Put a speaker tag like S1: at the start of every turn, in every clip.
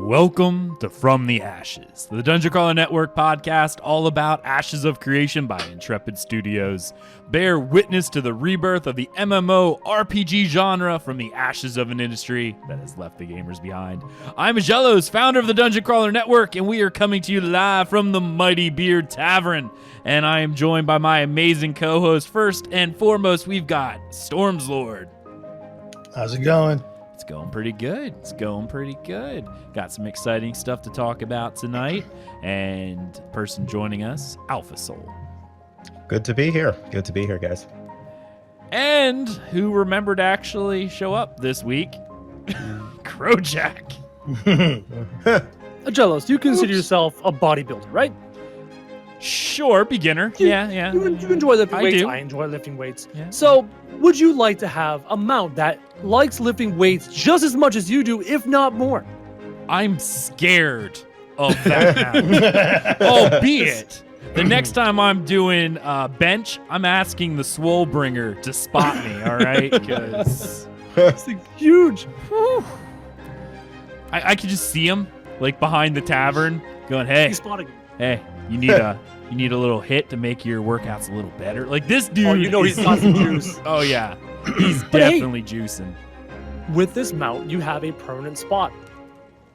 S1: Welcome to From the Ashes, the Dungeon Crawler Network podcast all about Ashes of Creation by Intrepid Studios. Bear witness to the rebirth of the MMORPG genre from the ashes of an industry that has left the gamers behind. I'm Aggelos, founder of the Dungeon Crawler Network, and we are coming to you live from the Mighty Beard Tavern. And I am joined by my amazing co-host. First and foremost, we've got Storm's Lord.
S2: How's it going?
S1: It's going pretty good. Got some exciting stuff to talk about tonight. And person joining us, Alpha Soul.
S3: Good to be here, guys.
S1: And who remembered to actually show up this week, Crowjack.
S4: Aggelos, you consider yourself a bodybuilder, right?
S1: Sure, beginner. Yeah.
S4: You enjoy lifting weights.
S1: do.
S4: I enjoy lifting weights.
S1: Yeah.
S4: So, would you like to have a mount that likes lifting weights just as much as you do, if not more?
S1: I'm scared of that now. Albeit, the next time I'm doing bench, I'm asking the Swolebringer to spot me, all right? Because
S4: It's huge.
S1: I could just see him, like, behind the tavern, going, hey,
S4: He's spotting you.
S1: hey, you need a little hit to make your workouts a little better. Like, this dude.
S4: Oh, you know he's got some juice.
S1: Oh, yeah. He's definitely juicing.
S4: With this mount, you have a permanent spot,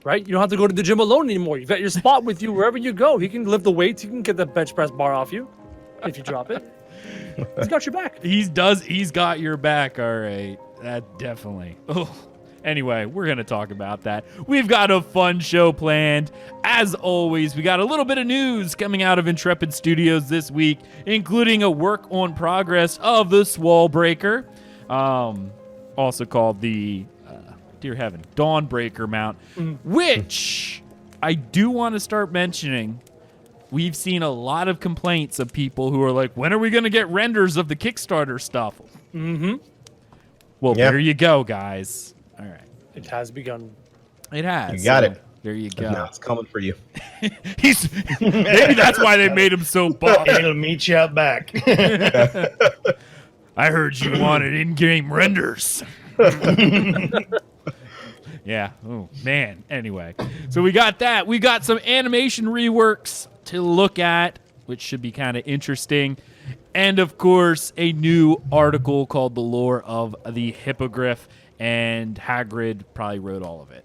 S4: right? You don't have to go to the gym alone anymore. You've got your spot with you wherever you go. He can lift the weights. He can get the bench press bar off you if you drop it. He's got your back.
S1: He's got your back, all right. That definitely. Oh. Anyway, we're going to talk about that. We've got a fun show planned. As always, we got a little bit of news coming out of Intrepid Studios this week, including a work on progress of the Swolebringer, also called the, dear heaven, Dawnbreaker mount, which I do want to start mentioning. We've seen a lot of complaints of people who are like, when are we going to get renders of the Kickstarter stuff?
S4: Mm-hmm.
S1: Well, there you go, guys. All right.
S4: It has begun.
S1: It has.
S3: You got it.
S1: There you go.
S3: Now it's coming for you.
S1: Maybe that's why they made him so buff.
S2: It'll meet you out back.
S1: I heard you wanted in-game renders. Yeah. Oh, man. Anyway. So we got that. We got some animation reworks to look at, which should be kind of interesting. And, of course, a new article called The Lore of the Hippogryph. And Hagrid probably wrote all of it.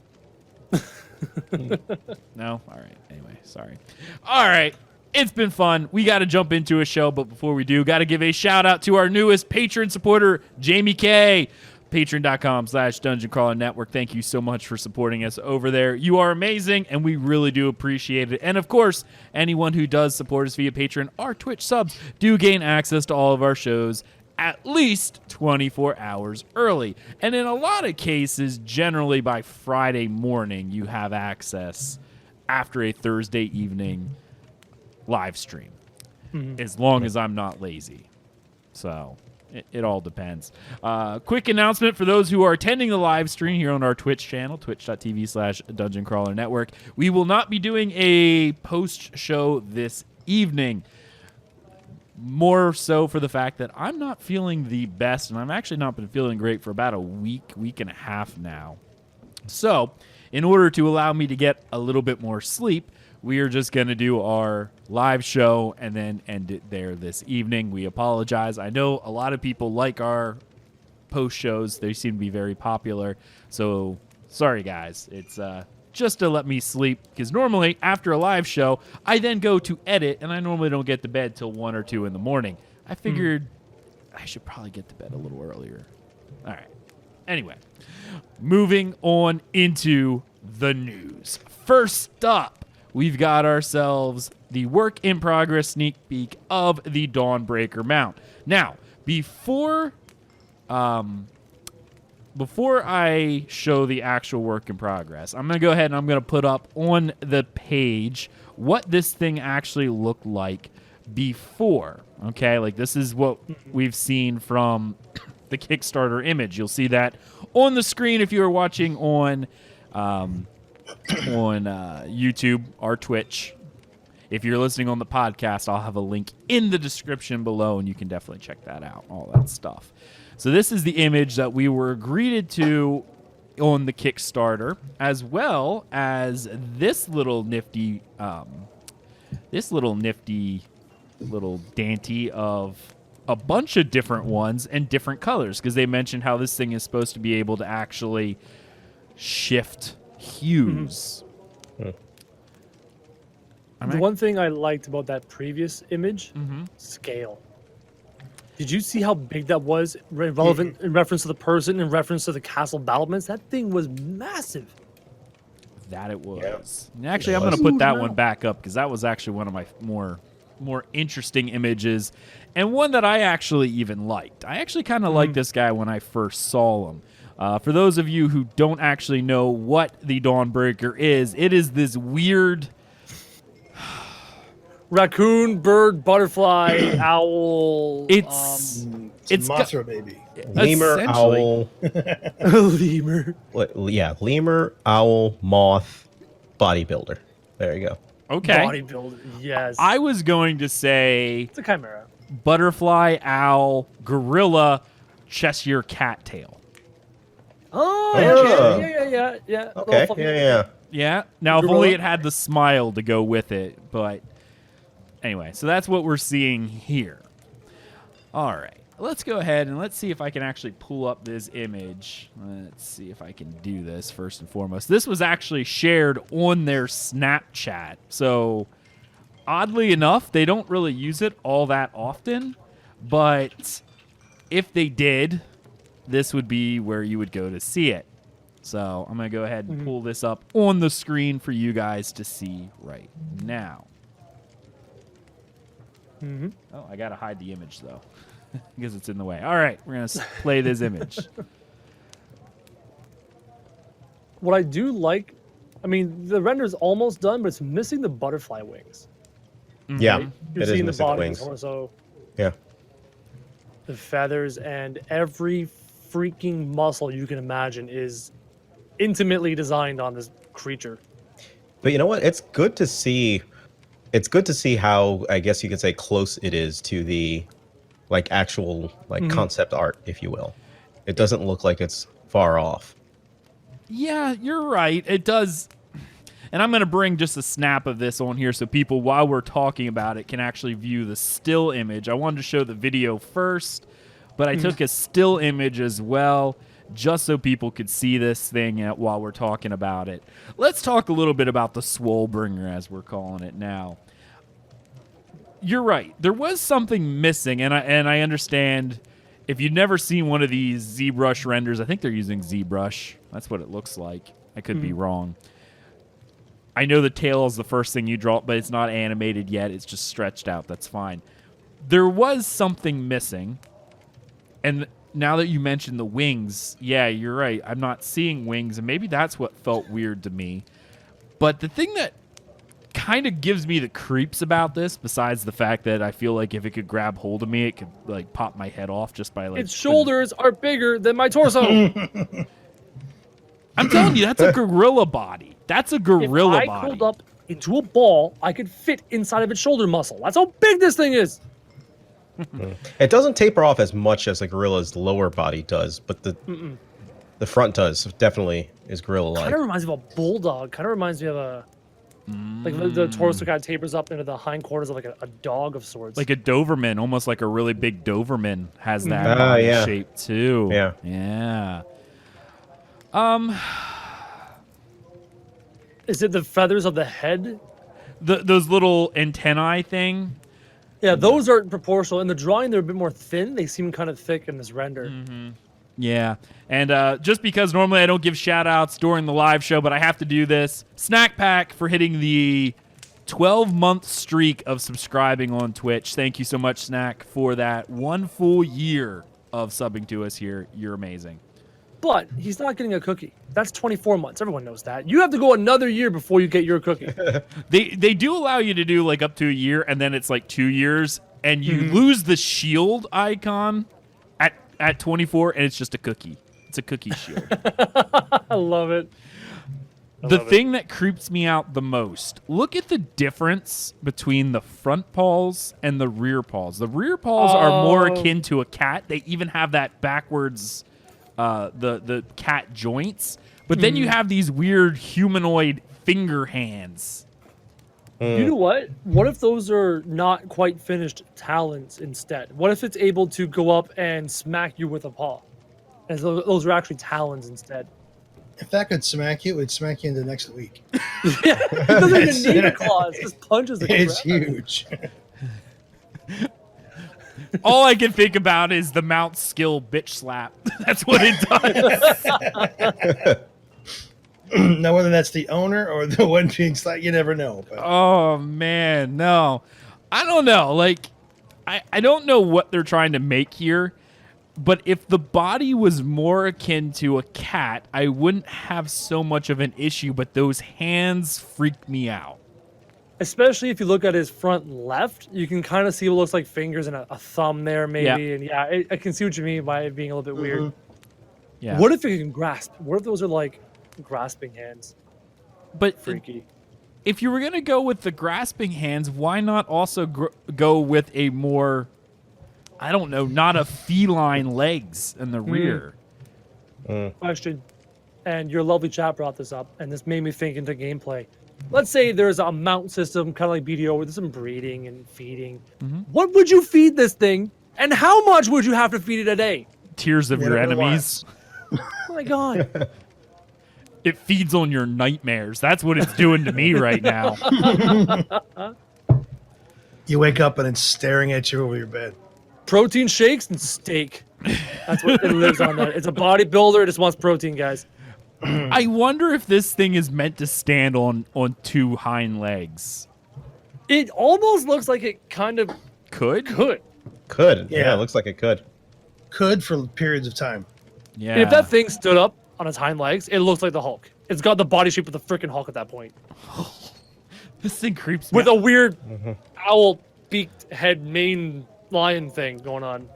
S1: No? All right. Anyway, sorry. All right. It's been fun. We got to jump into a show, but before we do, got to give a shout out to our newest patron supporter, Jamie K. Patreon.com/Dungeon Crawler Network. Thank you so much for supporting us over there. You are amazing, and we really do appreciate it. And, of course, anyone who does support us via Patreon, our Twitch subs do gain access to all of our shows at least 24 hours early. And in a lot of cases, generally by Friday morning, you have access after a Thursday evening live stream. As long as I'm not lazy. So it all depends. Quick announcement for those who are attending the live stream here on our Twitch channel, twitch.tv/Dungeon Crawler Network. We will not be doing a post show this evening. More so for the fact that I'm not feeling the best, and I've actually not been feeling great for about a week and a half now. So, in order to allow me to get a little bit more sleep, we are just going to do our live show and then end it there this evening. We apologize. I know a lot of people like our post shows. They seem to be very popular. So, sorry guys. It's just to let me sleep, because normally after a live show, I then go to edit, and I normally don't get to bed till 1 or 2 in the morning. I figured I should probably get to bed a little earlier. All right. Anyway, moving on into the news. First up, we've got ourselves the work in progress sneak peek of the Dawnbreaker mount. Now, before I show the actual work in progress, I'm going to go ahead and I'm going to put up on the page what this thing actually looked like before. Okay, like this is what we've seen from the Kickstarter image. You'll see that on the screen if you are watching on YouTube or Twitch. If you're listening on the podcast, I'll have a link in the description below, and you can definitely check that out, all that stuff. So this is the image that we were greeted to on the Kickstarter, as well as this little nifty little dainty of a bunch of different ones and different colors, because they mentioned how this thing is supposed to be able to actually shift hues.
S4: The one thing I liked about that previous image, scale. Did you see how big that was, relevant in reference to the person, in reference to the castle battlements? That thing was massive.
S1: That it was.
S3: Yeah.
S1: And actually, I'm going to put that one back up, because that was actually one of my more interesting images, and one that I actually even liked. I actually kind of liked this guy when I first saw him. For those of you who don't actually know what the Dawnbreaker is, it is this weird
S4: Raccoon, bird, butterfly, owl.
S2: It's a
S1: got-
S2: monster baby.
S3: Lemur,
S1: essentially-
S3: owl.
S4: lemur.
S3: Lemur, owl, moth, bodybuilder. There you go.
S1: Okay.
S4: Bodybuilder. Yes.
S1: I was going to say
S4: It's a chimera.
S1: butterfly, owl, gorilla, Cheshire cat tail.
S4: Oh, yeah.
S3: Okay.
S4: Little fluffy-
S3: Yeah.
S1: Yeah. Now, if
S4: Gorilla?
S1: only it had the smile to go with it, but anyway, so that's what we're seeing here. All right. Let's go ahead and let's see if I can actually pull up this image. Let's see if I can do this first and foremost. This was actually shared on their Snapchat. So, oddly enough, they don't really use it all that often. But if they did, this would be where you would go to see it. So, I'm going to go ahead and pull this up on the screen for you guys to see right now. Oh, I got to hide the image, though. Because it's in the way. All right, we're going to play this image.
S4: What I do like, I mean, the render's almost done, but it's missing the butterfly wings.
S3: Yeah.
S4: You're
S3: It is
S4: seeing the
S3: missing
S4: body,
S3: wings.
S4: the torso,
S3: Yeah.
S4: the feathers, and every freaking muscle you can imagine is intimately designed on this creature.
S3: But you know what? It's good to see. It's good to see how, I guess you could say, close it is to the actual concept art, if you will. It doesn't look like it's far off.
S1: Yeah, you're right. It does. And I'm going to bring just a snap of this on here so people, while we're talking about it, can actually view the still image. I wanted to show the video first, but I took a still image as well, just so people could see this thing while we're talking about it. Let's talk a little bit about the Swolebringer, as we're calling it now. You're right. There was something missing, and I understand if you've never seen one of these ZBrush renders. I think they're using ZBrush. That's what it looks like. I could be wrong. I know the tail is the first thing you draw, but it's not animated yet. It's just stretched out. That's fine. There was something missing, and now that you mentioned the wings, yeah, you're right. I'm not seeing wings, and maybe that's what felt weird to me. But the thing that kind of gives me the creeps about this, besides the fact that I feel like if it could grab hold of me, it could pop my head off just by
S4: Its shoulders are bigger than my torso.
S1: I'm telling you, that's a gorilla body. That's a gorilla
S4: if I
S1: body.
S4: curled up into a ball, I could fit inside of its shoulder muscle. That's how big this thing is.
S3: It doesn't taper off as much as a gorilla's lower body does, but the front does. Definitely is gorilla-like.
S4: Kind of reminds me of a bulldog. Kind of reminds me of a like the torso kind of tapers up into the hindquarters of like a dog of sorts.
S1: Like a Doberman, almost like a really big Doberman has that
S3: Ah,
S1: body
S3: yeah.
S1: shape too.
S3: Yeah.
S1: Yeah.
S4: Is it the feathers of the head?
S1: Those little antennae thing.
S4: Yeah, those are proportional. In the drawing, they're a bit more thin. They seem kind of thick in this render.
S1: Yeah. And just because normally I don't give shout outs during the live show, but I have to do this. Snack Pack for hitting the 12-month streak of subscribing on Twitch. Thank you so much, Snack, for that 1 full year of subbing to us here. You're amazing.
S4: But he's not getting a cookie. That's 24 months. Everyone knows that. You have to go another year before you get your cookie.
S1: They do allow you to do up to a year, and then it's 2 years, and you lose the shield icon at 24, and it's just a cookie. It's a cookie shield.
S4: I love it.
S1: The thing that creeps me out the most, look at the difference between the front paws and the rear paws. The rear paws are more akin to a cat. They even have that backwards the cat joints, but then you have these weird humanoid finger hands.
S4: You know what? What if those are not quite finished talons instead? What if it's able to go up and smack you with a paw? And so those are actually talons instead.
S2: If that could smack you, it'd smack you into next week.
S4: Yeah, it doesn't even need a claw. It just punches the
S2: It's
S4: crap out of you.
S2: huge.
S1: All I can think about is the mount skill bitch slap. That's what it does.
S2: Now, whether that's the owner or the one being slapped, you never know. But
S1: Oh man, no. I don't know. Like I don't know what they're trying to make here, but if the body was more akin to a cat, I wouldn't have so much of an issue, but those hands freak me out.
S4: Especially if you look at his front left, you can kind of see what looks like fingers and a thumb there, maybe.
S1: Yeah.
S4: And yeah, I can see what you mean by it being a little bit weird.
S1: Yeah.
S4: What if it can grasp? What if those are like grasping hands?
S1: But
S4: Freaky.
S1: if you were going to go with the grasping hands, why not also go with a more, I don't know, not a feline legs in the rear?
S4: Question. And your lovely chat brought this up, and this made me think into gameplay. Let's say there's a mount system, kind of like BDO, where there's some breeding and feeding. What would you feed this thing, and how much would you have to feed it a day?
S1: Tears of your
S2: Whatever it
S1: enemies.
S4: Oh my god.
S1: It feeds on your nightmares. That's what it's doing to me right now.
S2: you wake up and it's staring at you over your bed.
S4: Protein shakes and steak. That's what it lives on. That. It's a bodybuilder. It just wants protein, guys.
S1: I wonder if this thing is meant to stand on two hind legs.
S4: It almost looks like it kind of
S1: Could?
S4: could.
S3: Could. Yeah.
S2: Yeah.
S3: It looks like it could.
S2: Could for periods of time.
S1: Yeah.
S4: And if that thing stood up on its hind legs, it looks like the Hulk. It's got the body shape of the freaking Hulk at that point.
S1: This thing creeps me
S4: With
S1: out.
S4: a weird owl beaked head mane lion thing going on.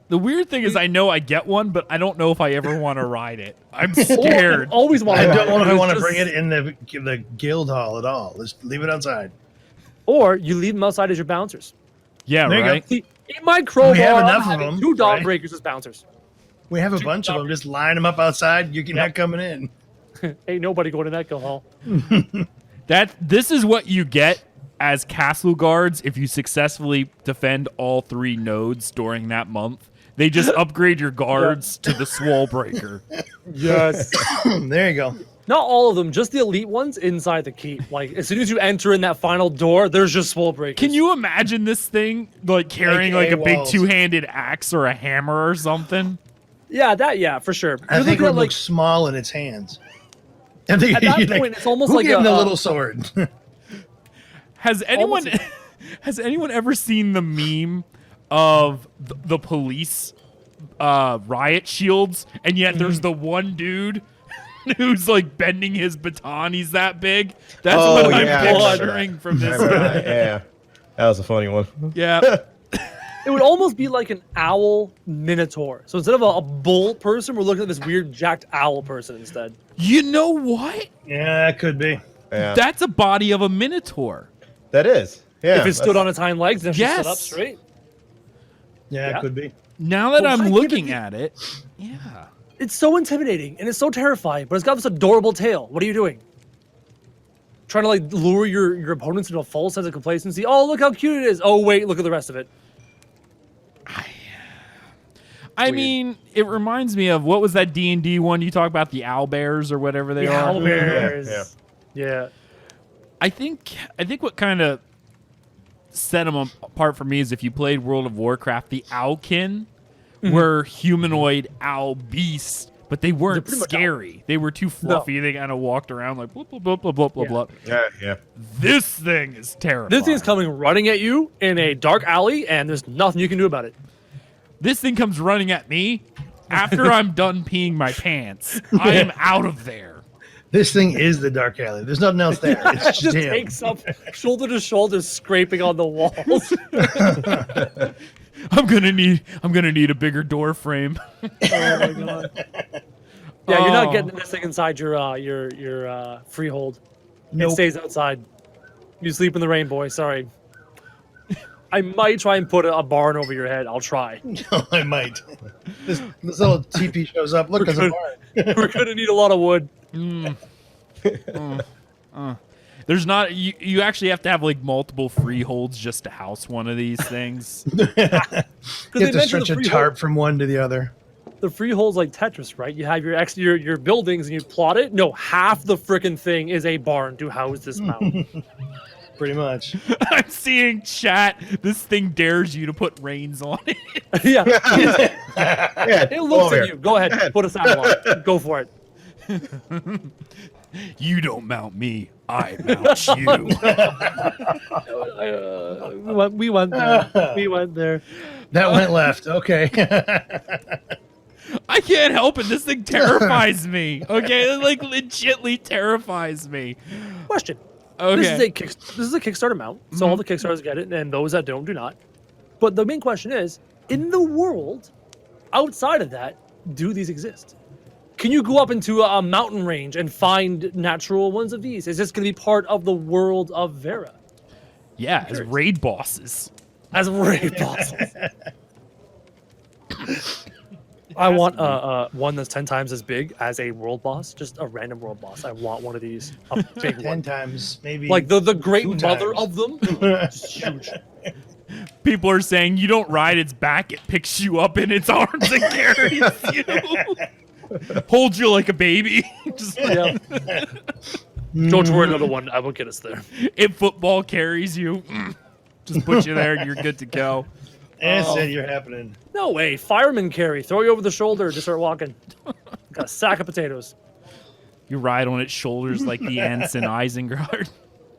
S1: The weird thing is I know I get one, but I don't know if I ever want to ride it. I'm
S4: Oh, I
S1: scared.
S4: always want
S2: I
S4: to.
S2: don't know if I want to bring it in the guild hall at all. Just leave it outside.
S4: Or you leave them outside as your bouncers.
S1: Yeah,
S2: There you go.
S1: right?
S4: See, in my crowbar,
S2: We have
S4: I'm
S2: enough of
S4: having
S2: them,
S4: two
S2: right?
S4: Dawnbreakers as bouncers.
S2: We have a bunch of them. Just line them up outside. You're not coming in.
S4: Ain't nobody going to that guild hall.
S1: This is what you get as castle guards if you successfully defend all 3 nodes during that month. They just upgrade your guards to the Swole Breaker.
S4: Yes.
S2: There you go.
S4: Not all of them, just the elite ones inside the keep. Like, as soon as you enter in that final door, there's just swole breakers.
S1: Can you imagine this thing like carrying like a big
S2: walls.
S1: 2-handed axe or a hammer or something?
S4: Yeah, for sure.
S2: I
S4: You're
S2: think
S4: looking
S2: it would
S4: at, like,
S2: look small in its hands. I think
S4: At that
S2: you're
S4: point, it's almost
S2: who
S4: like
S2: gave him
S4: a-
S2: the little sword.
S1: Has anyone
S4: Almost-
S1: has anyone ever seen the meme of the police riot shields, and yet there's the one dude who's like bending his baton? He's that big. That's
S3: Oh,
S1: what I'm
S3: yeah, I remember
S1: picturing from this
S3: Remember
S1: guy.
S3: that? Yeah. That was a funny one.
S1: Yeah.
S4: it would almost be like an owl minotaur. So instead of a bull person, we're looking at this weird jacked owl person instead.
S1: You know what?
S2: Yeah, that could be.
S3: Yeah.
S1: That's a body of a minotaur.
S3: That is. Yeah.
S4: If it stood
S3: that's-
S4: on its hind legs and
S1: Yes.
S4: stood up straight.
S2: Yeah,
S4: Yeah.
S2: it could be.
S1: Now that
S4: Well,
S1: I'm
S4: why give
S1: looking
S4: it-
S1: at it, yeah.
S4: It's so intimidating and it's so terrifying, but it's got this adorable tail. What are you doing? Trying to like lure your opponents into a false sense of complacency. Oh, look how cute it is. Oh, wait, look at the rest of it.
S1: I
S4: Weird.
S1: mean, it reminds me of what was that D&D one you talk about, the owlbears or whatever they
S4: The
S1: are.
S4: owl bears.
S3: Yeah.
S4: Yeah.
S1: I think what kind of set them apart for me is if you played World of Warcraft, the Owlkin were humanoid owl beasts, but they weren't
S4: pretty much
S1: scary. They were too fluffy. They kind of walked around like blah blah blah blah blah blah
S4: Yeah.
S1: blah.
S3: Yeah.
S1: This thing is terrifying.
S4: This thing's coming running at you in a dark alley, and there's nothing you can do about it.
S1: This thing comes running at me after I'm done peeing my pants. I am out of there.
S2: This thing is the dark alley. There's nothing else there. It's
S4: It
S2: just,
S4: just
S2: him.
S4: takes up shoulder to shoulder, scraping on the walls.
S1: I'm gonna need a bigger door frame.
S4: Oh my god. Yeah, you're
S1: Oh.
S4: not getting this thing inside your freehold. It
S2: Nope.
S4: stays outside. You sleep in the rain, boy. Sorry. I might try and put a barn over your head. I'll try.
S2: I might. This little TP shows up. Look, there's a barn.
S4: We're gonna need a lot of wood.
S1: There's not. You actually have to have like multiple freeholds just to house one of these things.
S2: You have to stretch a tarp from one to the other.
S4: The freehold's like Tetris, right? You have your buildings and you plot it. No, half the frickin' thing is a barn to house this mountain.
S2: Pretty much.
S1: I'm seeing chat. This thing dares you to put reins on it.
S4: Yeah.
S3: Yeah,
S4: It looks at you. Go ahead. Put a saddle on. Go for it.
S1: You don't mount me. I mount you.
S4: We went there. We went there.
S2: That went left. Okay.
S1: I can't help it. This thing terrifies me. Okay, it like legitly terrifies me.
S4: Question.
S1: Okay.
S4: This is a Kickstarter mount, so all the Kickstarters get it, and those that don't do not. But the main question is, in the world, outside of that, do these exist? Can you go up into a mountain range and find natural ones of these? Is this going to be part of the world of Vera?
S1: Yeah, as raid bosses.
S4: As raid bosses. I want one that's 10 times as big as a world boss, just a random world boss. I want one of these, a big
S2: 10
S4: one.
S2: times, maybe.
S4: Like the great
S2: 2
S4: mother
S2: times.
S4: of them. Just huge.
S1: People are saying you don't ride its back; it picks you up in its arms and carries you, holds you like a baby. Just
S4: Yeah. Don't worry, another one. I will get us there.
S1: it football carries you. Just put you there, and you're good to go.
S2: And said you're happening.
S4: No way. Fireman carry. Throw you over the shoulder. Just start walking. Got a sack of potatoes.
S1: You ride on its shoulders like the ensign Isengard.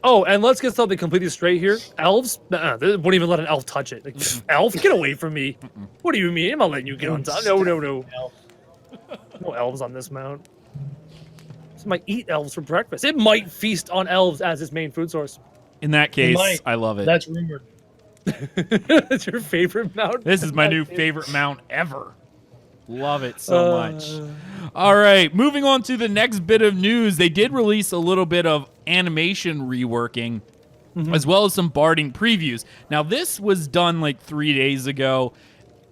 S4: Oh, and let's get something completely straight here. Elves? Nuh-uh. They wouldn't even let an elf touch it. Like, elf, get away from me. What do you mean? I'm not letting you get on top. No. No elves on this mount. This might eat elves for breakfast. It might feast on elves as its main food source.
S1: In that case,
S2: might.
S1: I love it.
S2: That's rumored.
S4: That's your favorite mount?
S1: This is my new favorite mount ever. Love it so much. All right, moving on to the next bit of news. They did release a little bit of animation reworking, as well as some Barding previews. Now, this was done like 3 days ago.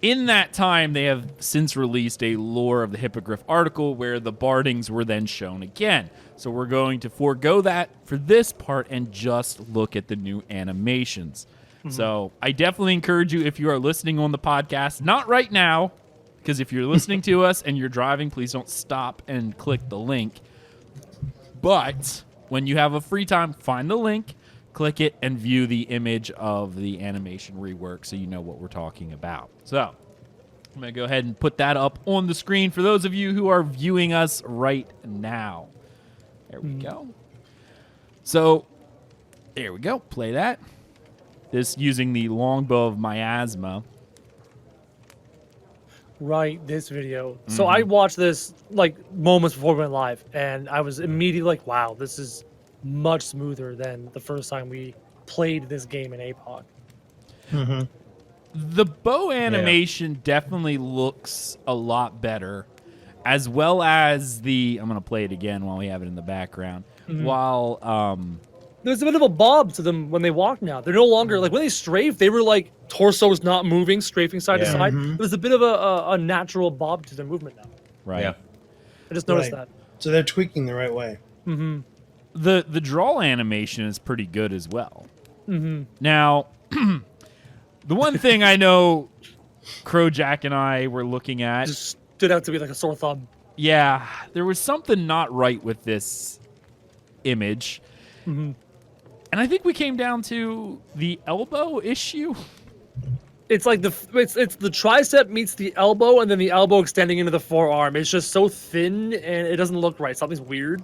S1: In that time, they have since released a Lore of the Hippogryph article where the Bardings were then shown again. So we're going to forego that for this part and just look at the new animations. So I definitely encourage you, if you are listening on the podcast, not right now, because if you're listening to us and you're driving, please don't stop and click the link. But when you have a free time, find the link, click it, and view the image of the animation rework so you know what we're talking about. So I'm going to go ahead and put that up on the screen for those of you who are viewing us right now. There we go. So there we go. Play that. This using the longbow of miasma.
S4: Right, this video. So I watched this like moments before we went live, and I was immediately like, wow, this is much smoother than the first time we played this game in APOC.
S1: The bow animation definitely looks a lot better, as well as the... I'm going to play it again while we have it in the background. While...
S4: There's a bit of a bob to them when they walk now. They're no longer like when they strafe, they were like torsos not moving, strafing side to side. There's a bit of a natural bob to their movement now.
S1: Right.
S3: Yeah.
S4: I just noticed that.
S2: So they're tweaking the right way.
S1: The draw animation is pretty good as well. Now, the one thing I know Crowjack and I were looking at...
S4: Just stood out to me like a sore thumb.
S1: Yeah, there was something not right with this image. And I think we came down to the elbow issue.
S4: It's like it's the tricep meets the elbow, and then the elbow extending into the forearm. It's just so thin, and it doesn't look right. Something's weird.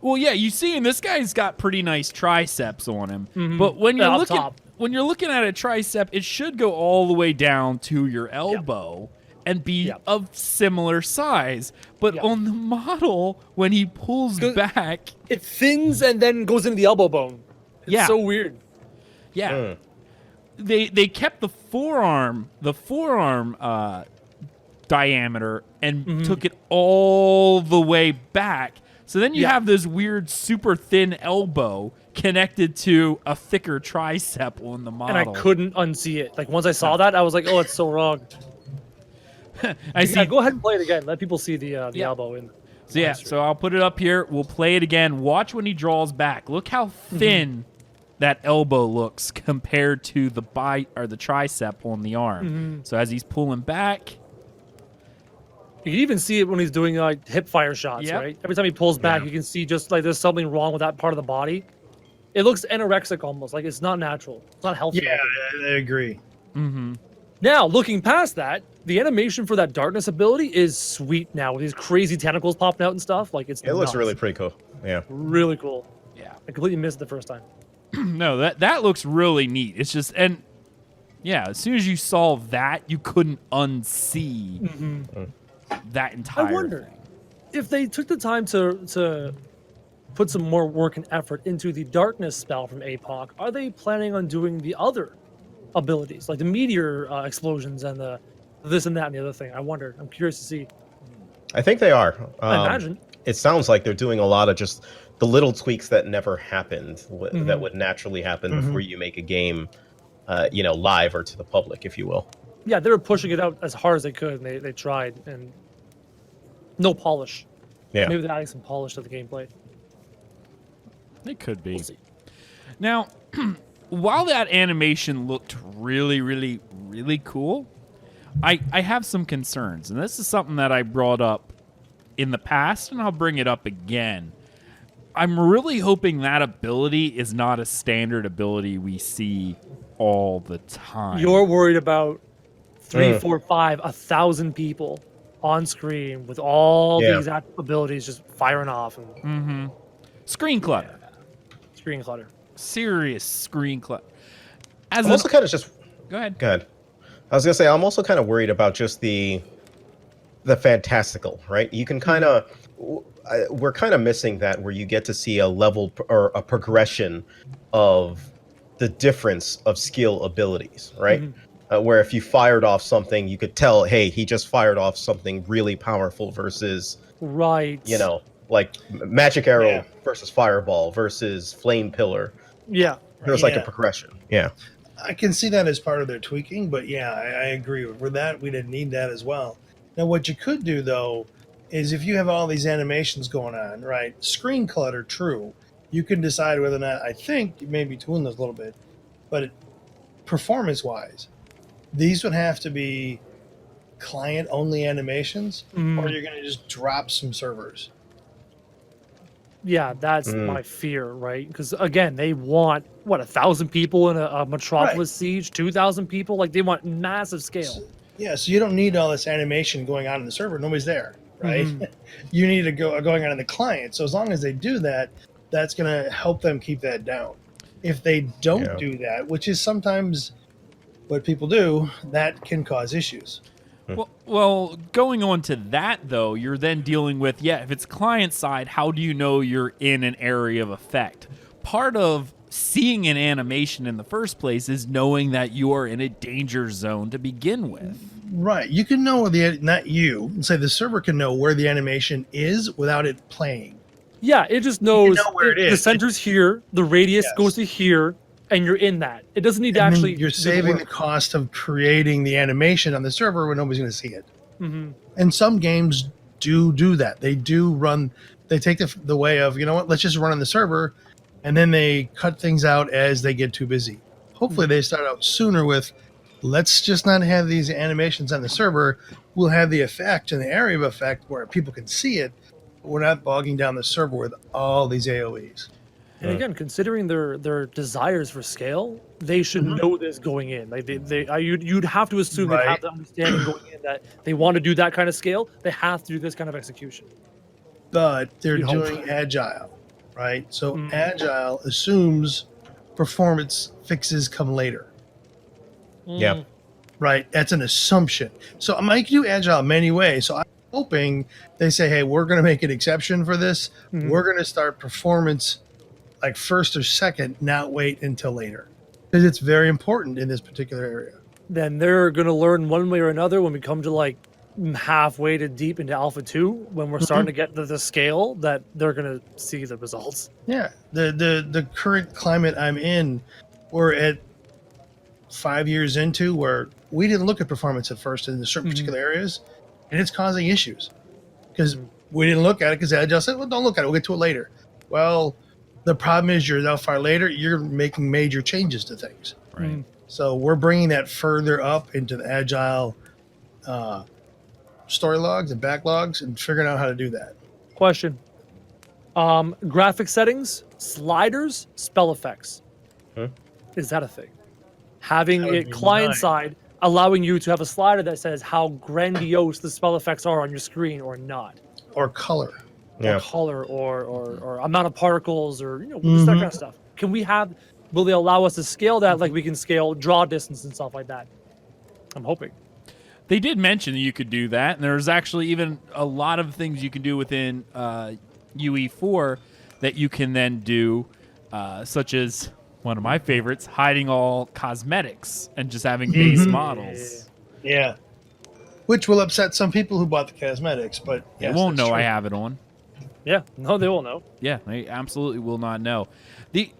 S1: Well, yeah, you see, and this guy's got pretty nice triceps on him. But when you're looking at a tricep, it should go all the way down to your elbow and be of similar size. But on the model, when he pulls back,
S4: it thins and then goes into the elbow bone. It's so weird.
S1: Yeah. They kept the forearm diameter and took it all the way back. So then you have this weird super thin elbow connected to a thicker tricep on the model.
S4: And I couldn't unsee it. Like once I saw that, I was like, "Oh, it's so wrong."
S1: I see.
S4: Go ahead and play it again. Let people see the elbow in.
S1: So yeah, so I'll put it up here. We'll play it again. Watch when he draws back. Look how thin that elbow looks compared to the bite or the tricep on the arm. So as he's pulling back,
S4: you can even see it when he's doing like hip fire shots, right? Every time he pulls back, you can see just like there's something wrong with that part of the body. It looks anorexic almost, like it's not natural. It's not healthy.
S2: Yeah, I agree.
S4: Now, looking past that, the animation for that darkness ability is sweet now with these crazy tentacles popping out and stuff. Like it
S3: looks really pretty cool. Yeah.
S4: Really cool.
S1: yeah,
S4: I completely missed it the first time.
S1: no, that looks really neat. It's just as soon as you saw that, you couldn't unsee that entire.
S4: I wonder if they took the time to put some more work and effort into the darkness spell from APOC. Are they planning on doing the other abilities, like the meteor explosions and the this and that and the other thing? I wonder. I'm curious to see.
S3: I think they are.
S4: I imagine.
S3: It sounds like they're doing a lot of just the little tweaks that never happened, that would naturally happen before you make a game, live or to the public, if you will.
S4: Yeah, they were pushing it out as hard as they could, and they tried, and no polish.
S3: Yeah.
S4: Maybe they're adding some polish to the gameplay.
S1: It could be.
S4: We'll see.
S1: Now, while that animation looked really, really, really cool, I have some concerns, and this is something that I brought up in the past, and I'll bring it up again. I'm really hoping that ability is not a standard ability we see all the time.
S4: You're worried about 3, 4, 5, 1,000 people on screen with all these abilities just firing off and
S1: Screen clutter.
S4: screen clutter.
S1: Serious screen clutter.
S3: I'm also kind of just...
S1: Go ahead.
S3: Go ahead. I was going to say, I'm also kind of worried about just the fantastical, right? You can kind of... We're kind of missing that where you get to see a level or a progression of the difference of skill abilities, right? Where if you fired off something, you could tell, hey, he just fired off something really powerful versus...
S4: Right.
S3: Like magic arrow versus fireball versus flame pillar.
S4: Yeah.
S3: There's like a progression. Yeah.
S2: I can see that as part of their tweaking, but yeah, I agree. For that, we didn't need that as well. Now, what you could do, though, is if you have all these animations going on, right? Screen clutter, true. You can decide whether or not, I think you may be tooling those a little bit, but performance-wise, these would have to be client-only animations, or you're going to just drop some servers.
S4: Yeah, that's my fear, right? Because again, they want 1,000 people in a Metropolis siege, 2,000 people. Like they want massive scale.
S2: So you don't need all this animation going on in the server. Nobody's there, right? You need to going on in the client. So as long as they do that, that's going to help them keep that down. If they don't do that, which is sometimes what people do, that can cause issues.
S1: Well, going on to that, though, you're then dealing with, if it's client side, how do you know you're in an area of effect? Part of seeing an animation in the first place is knowing that you are in a danger zone to begin with.
S2: Right. You can know not you, say the server can know where the animation is without it playing.
S4: Yeah, it just knows
S2: where it is.
S4: The center's here, the radius goes to here, and you're in that. It doesn't need to actually...
S2: You're saving the cost of creating the animation on the server when nobody's going to see it. And some games do that. They take the way of, let's just run on the server, and then they cut things out as they get too busy. Hopefully they start out sooner with, let's just not have these animations on the server. We'll have the effect and the area of effect where people can see it, but we're not bogging down the server with all these AoEs.
S4: And again, considering their desires for scale, they should know this going in. Like you'd have to assume they have the understanding going in that they want to do that kind of scale. They have to do this kind of execution.
S2: But they're doing agile, right? So agile assumes performance fixes come later.
S3: Yeah.
S2: Right. That's an assumption. So I might do agile many ways. So I'm hoping they say, hey, we're going to make an exception for this. We're going to start performance like first or second, not wait until later, because it's very important in this particular area.
S4: Then they're going to learn one way or another when we come to like halfway to deep into Alpha 2 when we're starting to get to the scale that they're going to see the results.
S2: Yeah, the current climate I'm in, we're at 5 years into where we didn't look at performance at first in certain particular areas, and it's causing issues because we didn't look at it because Agile said, "Well, don't look at it. We'll get to it later." Well, the problem is you're that far later, you're making major changes to things.
S1: Right.
S2: So we're bringing that further up into the Agile story logs and backlogs and figuring out how to do that.
S4: Question. Graphic settings, sliders, spell effects. Is that a thing? Having
S2: That would
S4: it
S2: be
S4: client
S2: nice.
S4: side, allowing you to have a slider that says how grandiose the spell effects are on your screen or not.
S2: Or color.
S3: Yeah.
S4: Or color or amount of particles or just that kind of stuff. Can we have, will they allow us to scale that like we can scale draw distance and stuff like that? I'm hoping.
S1: They did mention that you could do that, and there's actually even a lot of things you can do within UE4 that you can then do, such as one of my favorites, hiding all cosmetics and just having base models.
S2: Yeah. Which will upset some people who bought the cosmetics, but
S1: They
S2: yes,
S1: won't
S2: that's
S1: know I
S2: true.
S1: have it on.
S4: Yeah, no, they will know.
S1: Yeah, they absolutely will not know. The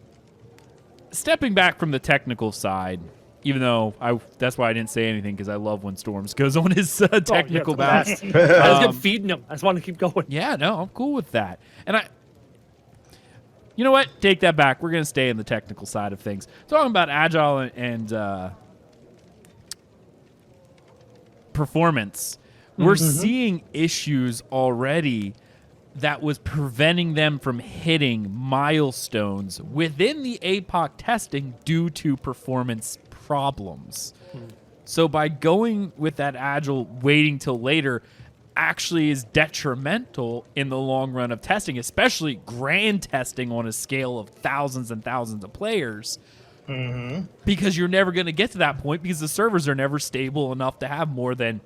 S1: stepping back from the technical side, even though that's why I didn't say anything because I love when Storms goes on his technical
S4: Oh, yeah, it's
S1: bout.
S4: the best. I just kept feeding him. I just want to keep going.
S1: Yeah, no, I'm cool with that. And you know what? Take that back. We're going to stay in the technical side of things. Talking about Agile and performance, we're seeing issues already that was preventing them from hitting milestones within the APOC testing due to performance problems. So by going with that Agile, waiting till later, actually is detrimental in the long run of testing, especially grand testing on a scale of thousands and thousands of players. Because you're never going to get to that point because the servers are never stable enough to have more than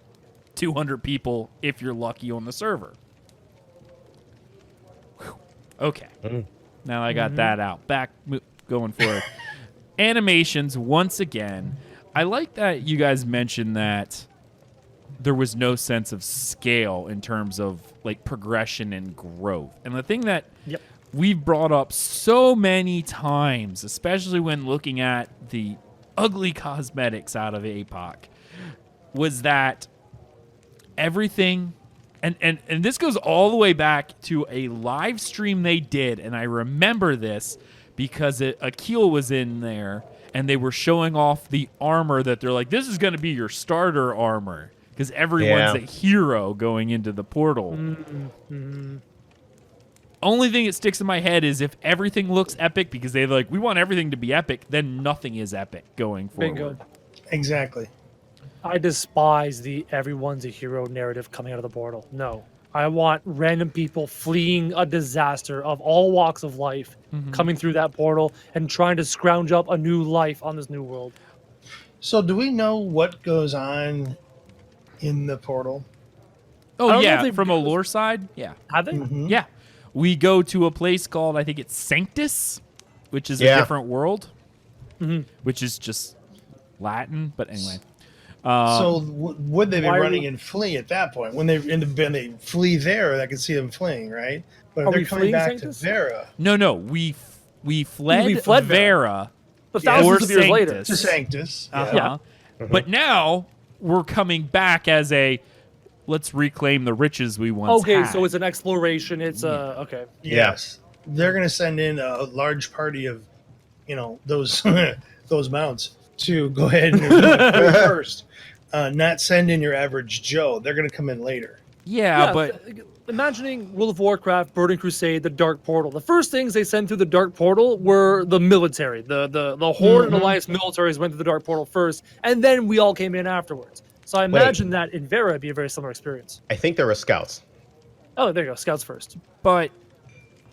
S1: 200 people if you're lucky on the server. Whew. Okay. Now I got that out. Going forward. Animations, once again. I like that you guys mentioned that there was no sense of scale in terms of like progression and growth. And the thing that we've brought up so many times, especially when looking at the ugly cosmetics out of APOC, was that everything, and this goes all the way back to a live stream they did, and I remember this because Akil was in there, and they were showing off the armor that they're like, this is going to be your starter armor, because everyone's a hero going into the portal. Only thing that sticks in my head is if everything looks epic, because they're like, we want everything to be epic, then nothing is epic going forward.
S4: Bingo.
S2: Exactly.
S4: I despise the everyone's a hero narrative coming out of the portal. No. I want random people fleeing a disaster of all walks of life coming through that portal and trying to scrounge up a new life on this new world.
S2: So do we know what goes on in the portal?
S4: I
S1: Oh,
S4: don't know
S1: yeah,
S4: if they-
S1: from a lore side? Yeah.
S4: Have they?
S1: Yeah. We go to a place called, I think it's Sanctus, which is a different world, which is just Latin. But anyway.
S2: So would they be
S4: why are
S2: running
S4: we-
S2: and flee at that point? When they flee there, I can see them fleeing, right? But if
S4: Are
S2: they're
S4: we
S2: coming
S4: fleeing
S2: back
S4: Sanctus?
S2: to Vera,
S1: No. We fled,
S4: We fled
S1: Vera.
S4: But
S2: Yeah.
S4: thousands
S1: Or
S4: of years later.
S1: Sanctus.
S2: to Sanctus.
S1: Uh-huh. But now we're coming back as let's reclaim the riches we once
S4: Okay,
S1: had.
S4: so it's an exploration. It's okay.
S2: Yes. They're going to send in a large party of, those those mounts to go ahead and do it first. Not send in your average Joe. They're going to come in later.
S1: Yeah, but
S4: imagining World of Warcraft, Burning Crusade, the Dark Portal. The first things they sent through the Dark Portal were the military. The Horde and Alliance militaries went through the Dark Portal first, and then we all came in afterwards. So I imagine that in Vera it'd be a very similar experience.
S3: I think there were scouts.
S4: Oh, there you go. Scouts first.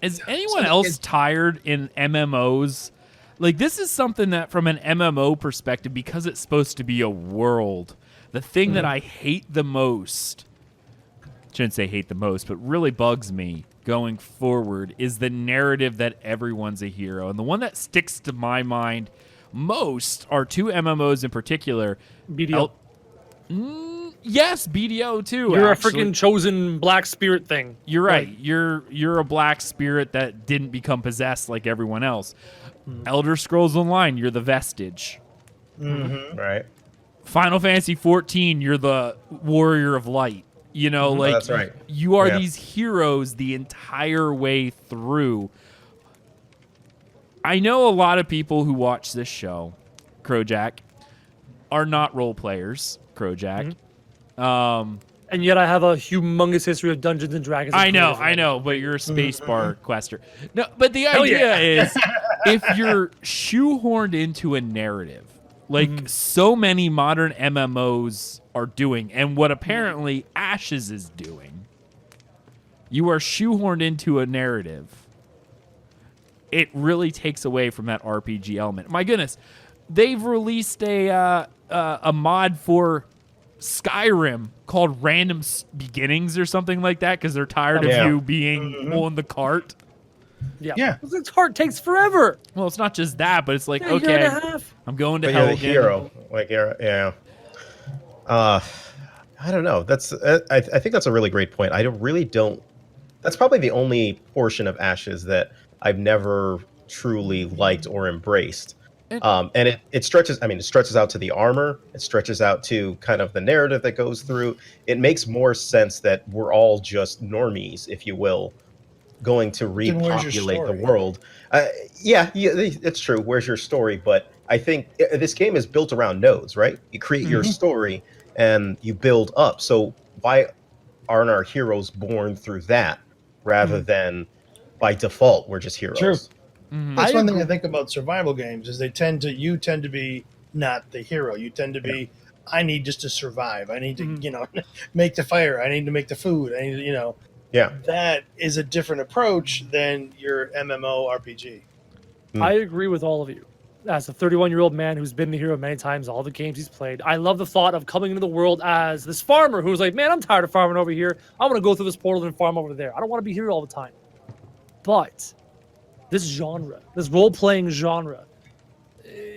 S1: is anyone else tired in MMOs? Like, this is something that from an MMO perspective, because it's supposed to be a world, the thing that I hate the most, shouldn't say hate the most, but really bugs me going forward is the narrative that everyone's a hero. And the one that sticks to my mind most are two MMOs in particular.
S4: BDO.
S1: Yes, BDO too.
S4: You're
S1: actually.
S4: a freaking chosen black spirit thing.
S1: You're right. You're a black spirit that didn't become possessed like everyone else. Elder Scrolls Online, you're the vestige.
S3: Right.
S1: Final Fantasy 14, you're the warrior of light. You know, like
S3: that's right.
S1: you are
S3: Yeah.
S1: these heroes the entire way through. I know a lot of people who watch this show, Crojack, are not role players, Crojack.
S4: And yet I have a humongous history of Dungeons and Dragons.
S1: I know, but you're a space bar quester. No, but the idea
S4: yeah.
S1: is if you're shoehorned into a narrative, like so many modern MMOs are doing, and what apparently Ashes is doing, you are shoehorned into a narrative. It really takes away from that RPG element. My goodness, they've released a mod for Skyrim called Random Beginnings or something like that because they're tired of you being on the cart.
S2: Yeah.
S4: This cart takes forever.
S1: Well, it's not just that, but it's like,
S4: Yeah, a year
S1: okay,
S4: and a half.
S1: I'm going to
S3: But
S1: hell
S3: you're the
S1: again.
S3: hero. Like, yeah. I don't know. That's I think that's a really great point. don't. That's probably the only portion of Ashes that I've never truly liked or embraced. And it stretches. I mean, it stretches out to the armor. It stretches out to kind of the narrative that goes through. It makes more sense that we're all just normies, if you will, going to
S2: Then where's your
S3: repopulate the
S2: story?
S3: world. Yeah, it's true. Where's your story? But I think this game is built around nodes, right? You create your story and you build up. So why aren't our heroes born through that rather than by default we're just heroes?
S2: True. That's one thing
S4: agree.
S2: I think about survival games is you tend to be not the hero. You tend to be, I need just to survive. I need to, make the fire. I need to make the food. I need to,
S3: Yeah.
S2: that is a different approach than your MMORPG.
S4: I agree with all of you. As a 31-year-old man who's been the hero many times, all the games he's played, I love the thought of coming into the world as this farmer who's like, man, I'm tired of farming over here. I want to go through this portal and farm over there. I don't want to be here all the time. But this genre, this role-playing genre,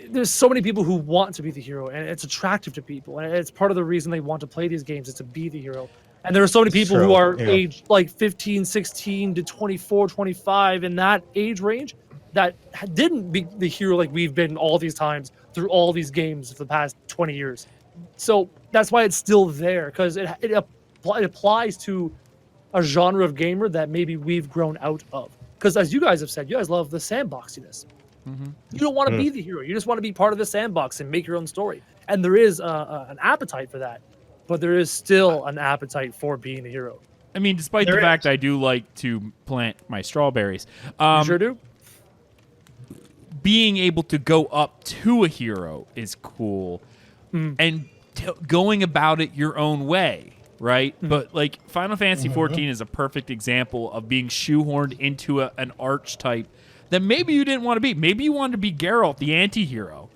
S4: there's so many people who want to be the hero, and it's attractive to people, and it's part of the reason they want to play these games is to be the hero. And there are so many people who are aged like 15, 16 to 24, 25 in that age range that didn't be the hero like we've been all these times through all these games for the past 20 years. So that's why it's still there, because it applies to a genre of gamer that maybe we've grown out of. Because as you guys have said, you guys love the sandboxiness. You don't want to be the hero. You just want to be part of the sandbox and make your own story. And there is an appetite for that. But there is still an appetite for being the hero.
S1: I mean, despite the fact I do like to plant my strawberries,
S4: You sure do?
S1: being able to go up to a hero is cool, and going about it your own way, right? But like Final Fantasy 14 is a perfect example of being shoehorned into an archetype that maybe you didn't want to be. Maybe you wanted to be Geralt, the anti-hero.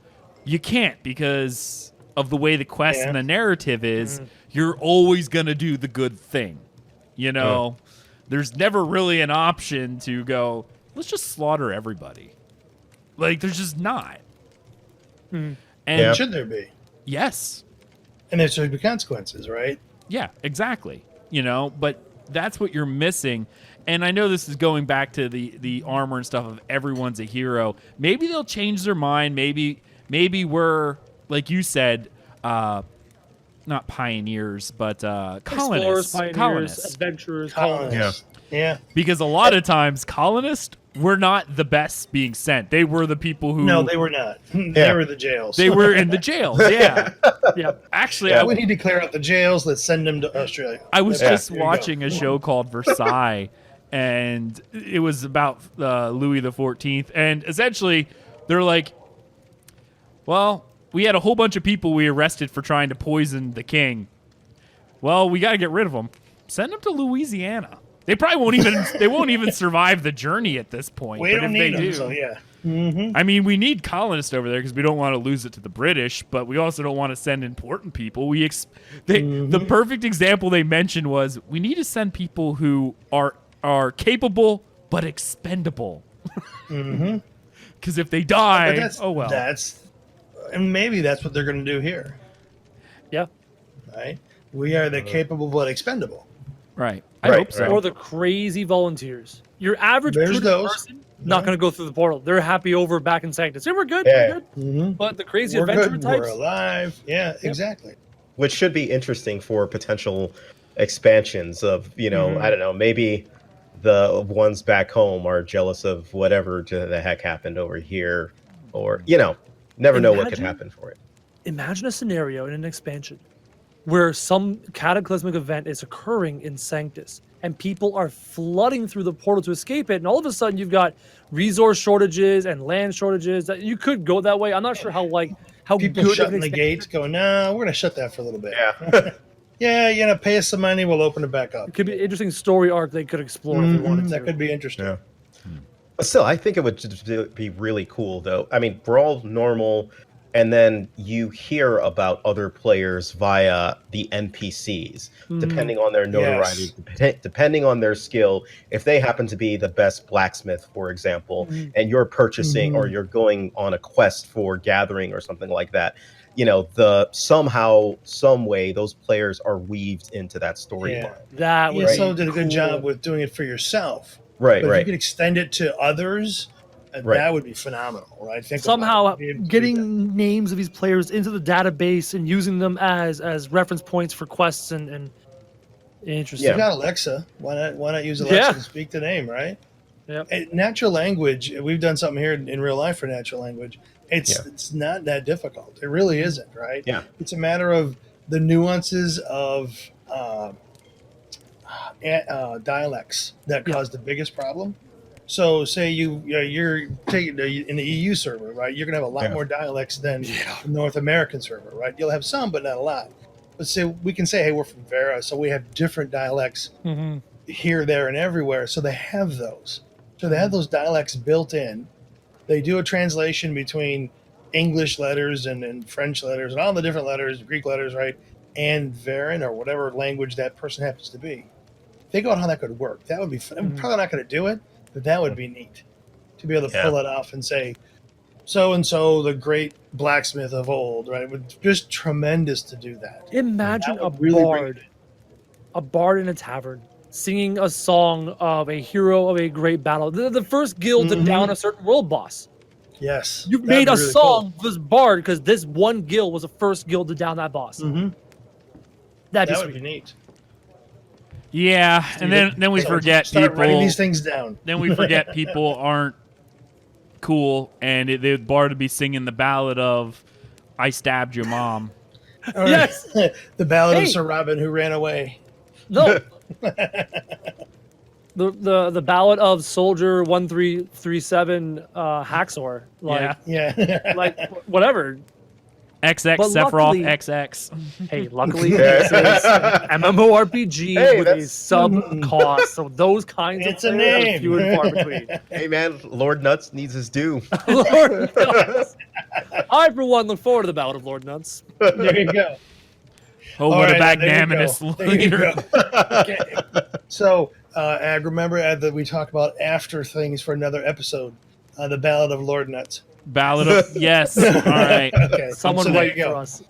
S1: You can't because of the way the quest and the narrative is. You're always going to do the good thing. There's never really an option to go, let's just slaughter everybody. Like, there's just not. And
S2: Should there be?
S1: yes.
S2: And there should be consequences, right?
S1: Yeah, exactly. But that's what you're missing. And I know this is going back to the armor and stuff of everyone's a hero. Maybe they'll change their mind. Maybe we're, like you said, not pioneers, but colonists.
S4: Explorers, pioneers,
S1: colonists.
S4: adventurers,
S2: Colonists. Yeah.
S1: Because a lot of times, colonists were not the best being sent. They were the people who...
S2: No, they were not. They were the jails.
S1: They were in the jails, yeah.
S4: Yeah.
S1: Actually,
S2: we need to clear out the jails. Let's send them to Australia.
S1: I was
S2: Yeah,
S1: just
S2: there you go.
S1: watching a show called Versailles, and it was about Louis the 14th. And essentially, they're like, well, we had a whole bunch of people we arrested for trying to poison the king. Well, we got to get rid of them. Send them to Louisiana. They probably won't even survive the journey at this point.
S2: We
S1: but
S2: don't
S1: if they
S2: need them,
S1: do,
S2: so yeah.
S1: I mean, we need colonists over there because we don't want to lose it to the British, but we also don't want to send important people. The perfect example they mentioned was we need to send people who are capable but expendable. Because if they die, oh well.
S2: And maybe that's what they're going to do here,
S4: Yeah.
S2: right? We are the capable but expendable.
S1: Right. I
S3: Right,
S1: hope so.
S3: right.
S4: Or the crazy volunteers. Your average
S2: There's
S4: prudent
S2: those.
S4: person not going to go through the portal. They're happy over back in Sanctus. Hey, we're good.
S3: Yeah.
S4: We're good.
S2: Mm-hmm.
S4: But the crazy
S2: We're
S4: adventurer
S2: good. We're
S4: types.
S2: alive. Yeah, exactly.
S3: Which should be interesting for potential expansions of, I don't know, maybe the ones back home are jealous of whatever the heck happened over here, or never know what could
S4: Imagine-
S3: happen for it.
S4: Imagine a scenario in an expansion where some cataclysmic event is occurring in Sanctus and people are flooding through the portal to escape it, and all of a sudden you've got resource shortages and land shortages. That you could go that way. I'm not sure how
S2: People
S4: good of
S2: shutting
S4: an
S2: the
S4: expansion-
S2: gates, going, "No, we're going to shut that for a little bit."
S3: Yeah.
S2: Yeah, you're going to pay us some money. We'll open it back up.
S4: It could be an interesting story arc they could explore if they wanted to.
S2: That could be interesting.
S3: Yeah. But still, I think it would just be really cool, though. I mean, we're all normal, and then you hear about other players via the NPCs, depending on their notoriety, depending on their skill. If they happen to be the best blacksmith, for example, and you're purchasing or you're going on a quest for gathering or something like that, somehow, some way, those players are weaved into that storyline.
S4: That would
S2: ESO
S4: be
S2: did a good
S4: cool.
S2: job with doing it for yourself.
S3: Right,
S2: But if
S3: right.
S2: you could extend it to others, that would be phenomenal, right? Think
S4: Somehow
S2: about it. Be able to do that.
S4: getting names of these players into the database and using them as reference points for quests and interesting.
S2: You got Alexa. Why not use Alexa
S4: Yeah.
S2: to speak the name, right?
S4: Yep.
S2: Natural language. We've done something here in real life for natural language. It's not that difficult. It really isn't, right?
S3: Yeah.
S2: It's a matter of the nuances of dialects that cause the biggest problem. So, say you're taking in the EU server, right? You're gonna have a lot more dialects than the North American server, right? You'll have some, but not a lot. But say we can say, hey, we're from Vera, so we have different dialects here, there, and everywhere. So they have those. So they have those dialects built in. They do a translation between English letters and French letters and all the different letters, Greek letters, right? And Veran or whatever language that person happens to be. Think about how that could work. That would be fun. I'm probably not going to do it, but that would be neat to be able to pull it off and say, so and so, the great blacksmith of old, right? It would just tremendous to do that.
S4: Imagine
S2: That
S4: a
S2: would really bring
S4: bard in a tavern singing a song of a hero of a great battle. The first guild to down a certain world boss.
S2: Yes.
S4: You
S2: that'd
S4: made
S2: be
S4: a
S2: really
S4: song for this bard because this one guild was the first guild to down that boss.
S2: Cool.
S4: That'd
S2: That
S4: be
S2: would
S4: sweet.
S2: be neat.
S1: Yeah, and then we forget
S2: Start writing
S1: people.
S2: these things down.
S1: Then we forget people aren't cool, and the bard would be singing the ballad of "I stabbed your mom."
S2: All right.
S4: Yes.
S2: The Ballad
S4: Hey.
S2: of Sir Robin who ran away.
S4: No. the ballad of Soldier 1337 Haxor. Like,
S2: Yeah.
S4: like whatever.
S1: XX
S4: But
S1: Sephiroth
S4: luckily-
S1: XX.
S4: Hey, luckily this is MMORPG
S3: Hey,
S4: with a
S3: that's-
S4: sub cost, so those kinds
S2: It's
S4: of
S2: a
S4: players are
S2: name.
S4: few and far between.
S3: Hey, man, Lord Nuts needs his due.
S4: Lord Nuts. I, for one, look forward to the Ballad of Lord Nuts.
S2: There you go.
S1: Oh,
S2: All
S1: what a
S2: right, there you
S1: magnanimous
S2: go. There you
S1: leader.
S2: go. Okay. So, Ag, remember that we talk about after things for another episode. The Ballad of Lord Nuts.
S1: Ballad of yes. All right,
S2: Okay.
S4: Someone
S2: so there
S4: write
S2: you
S4: for
S2: go.
S4: us.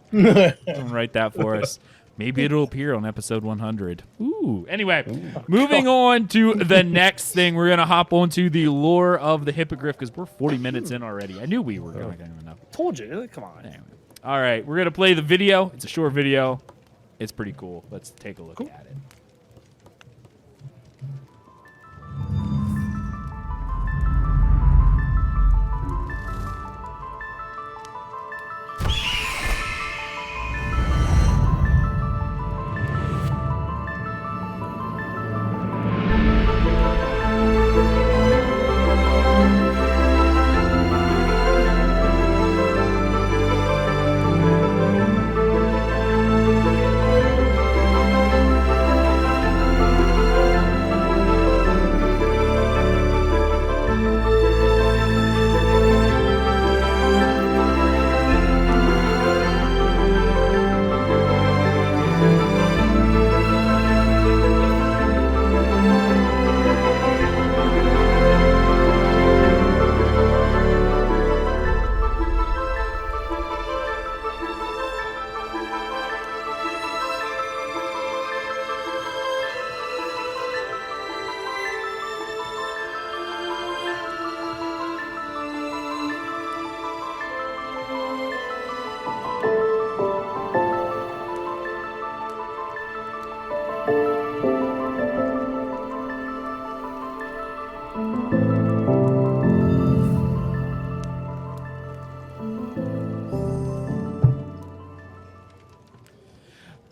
S1: Someone write that for us. Maybe it'll appear on episode 100. Ooh. Anyway, moving on to the next thing, we're gonna hop onto the lore of the Hippogryph because we're 40 minutes in already. I knew we were going to get enough.
S4: Told you. Come on.
S1: Anyway. All right, we're gonna play the video. It's a short video. It's pretty cool. Let's take a look at it.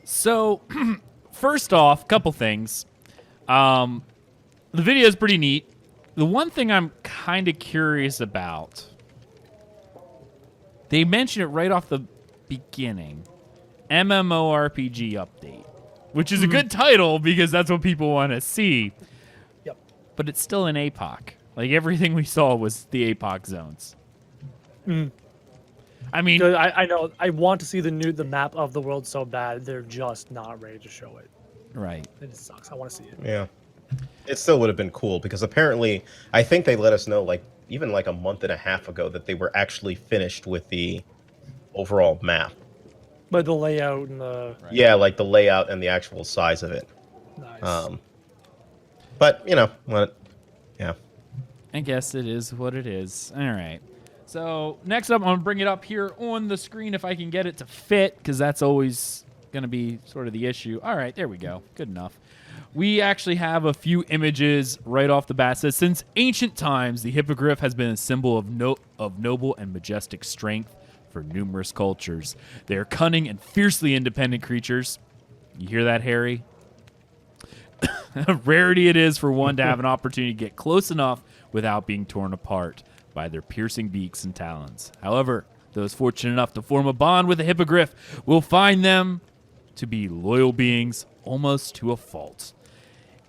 S1: So, first off, couple things. The video is pretty neat. The one thing I'm kind of curious about, they mention it right off the beginning. MMORPG update, which is a good title because that's what people want to see.
S4: Yep.
S1: But it's still an APOC. Like, everything we saw was the APOC zones. I mean,
S4: I know. I want to see the map of the world so bad. They're just not ready to show it.
S1: right.
S4: It just sucks. I want to see it.
S3: Yeah. It still would have been cool because apparently, I think they let us know even a month and a half ago that they were actually finished with the overall map.
S4: But the layout and the
S3: Yeah, like the layout and the actual size of it.
S4: nice.
S3: But what? Yeah.
S1: I guess it is what it is. All right. So next up, I'm going to bring it up here on the screen if I can get it to fit, because that's always going to be sort of the issue. All right, there we go. Good enough. We actually have a few images right off the bat. It says, since ancient times, the hippogriff has been a symbol of noble and majestic strength for numerous cultures. They are cunning and fiercely independent creatures. You hear that, Harry? A rarity it is for one to have an opportunity to get close enough without being torn apart by their piercing beaks and talons. However, those fortunate enough to form a bond with a hippogriff will find them to be loyal beings almost to a fault.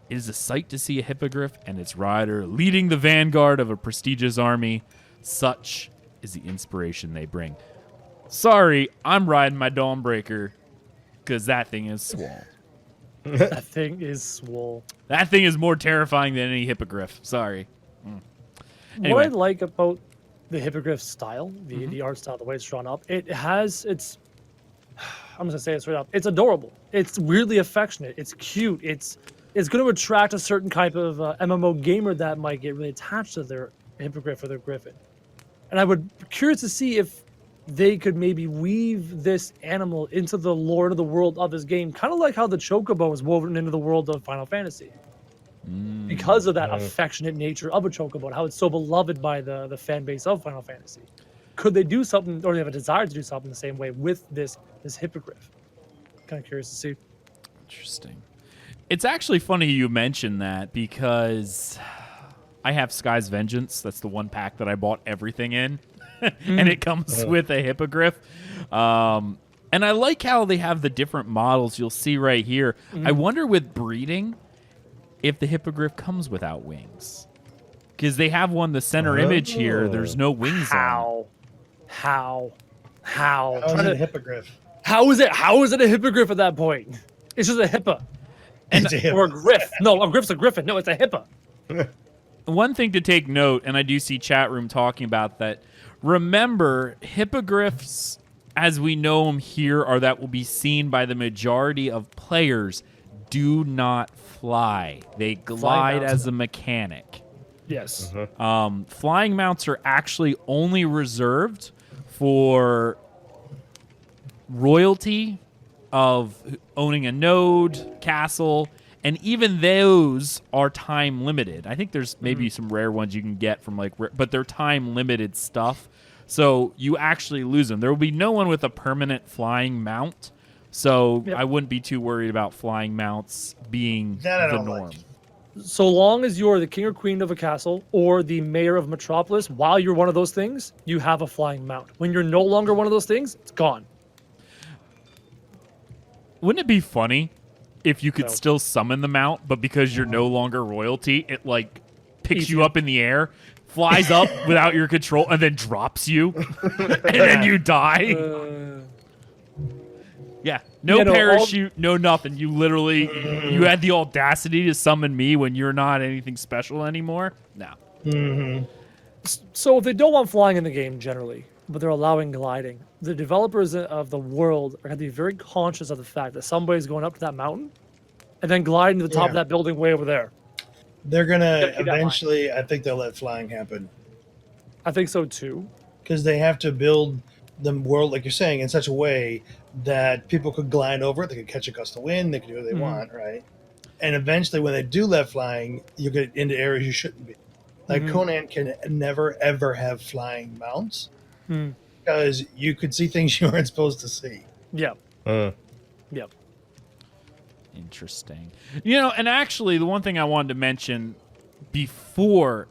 S1: It is a sight to see a hippogriff and its rider leading the vanguard of a prestigious army. Such is the inspiration they bring. Sorry, I'm riding my Dawnbreaker because that thing is swole.
S4: That thing is swole.
S1: That thing is more terrifying than any hippogriff. Sorry. Anyway.
S4: What I like about the hippogriff style, the art style, the way it's drawn up, I'm just gonna say it straight up. It's adorable. It's weirdly affectionate. It's cute. It's going to attract a certain type of MMO gamer that might get really attached to their hippogriff or their griffin. And I would be curious to see if they could maybe weave this animal into the lore of the world of this game, kind of like how the chocobo is woven into the world of Final Fantasy. Because of that affectionate nature of a chocobo and how it's so beloved by the fan base of Final Fantasy. Could they do something, or they have a desire to do something the same way with this hippogriff? Kind of curious to see.
S1: Interesting. It's actually funny you mentioned that because I have Sky's Vengeance. That's the one pack that I bought everything in. And it comes with a hippogriff. And I like how they have the different models you'll see right here. I wonder with breeding if the hippogriff comes without wings. Because they have one, the center image here, there's no wings on it.
S4: How
S2: How is it a hippogriff?
S4: How is it a hippogriff at that point? It's just a hippo.
S2: It's a
S4: Or a
S2: hippogriff.
S4: griff. No, a griff's a griffin. No, it's a hippo.
S1: One thing to take note, and I do see chat room talking about that, remember, hippogriffs, as we know them here, are that will be seen by the majority of players, do not fly. They glide
S4: mounts.
S1: as a mechanic.
S4: Yes.
S1: Flying mounts are actually only reserved for royalty of owning a node, castle, and even those are time limited. I think there's maybe some rare ones you can get from but they're time limited stuff. So you actually lose them. There will be no one with a permanent flying mount. So I wouldn't be too worried about flying mounts being
S2: That I
S1: the
S2: don't
S1: norm.
S2: like.
S4: So long as you're the king or queen of a castle or the mayor of Metropolis, while you're one of those things, you have a flying mount. When you're no longer one of those things, it's gone.
S1: Wouldn't it be funny if you could
S4: No.
S1: still summon the mount, but because you're no longer royalty, it picks you up in the air, flies up without your control, and then drops you, and then you die? Yeah, no
S4: Yeah, no,
S1: parachute, no nothing. You literally, you had the audacity to summon me when you're not anything special anymore? No.
S4: So if they don't want flying in the game generally, but they're allowing gliding, the developers of the world are going to be very conscious of the fact that somebody's going up to that mountain and then gliding to the top of that building way over there.
S2: They're gonna
S4: keep that in mind.
S2: eventually. I think they'll let flying happen
S4: I think so too.
S2: because they have to build the world, like you're saying, in such a way that people could glide over it. They could catch a gust of wind. They could do what they want, right? And eventually, when they do let flying, you get into areas you shouldn't be. Like Conan can never ever have flying mounts because you could see things you weren't supposed to see.
S4: Yeah. Yep.
S1: Interesting. And actually, the one thing I wanted to mention before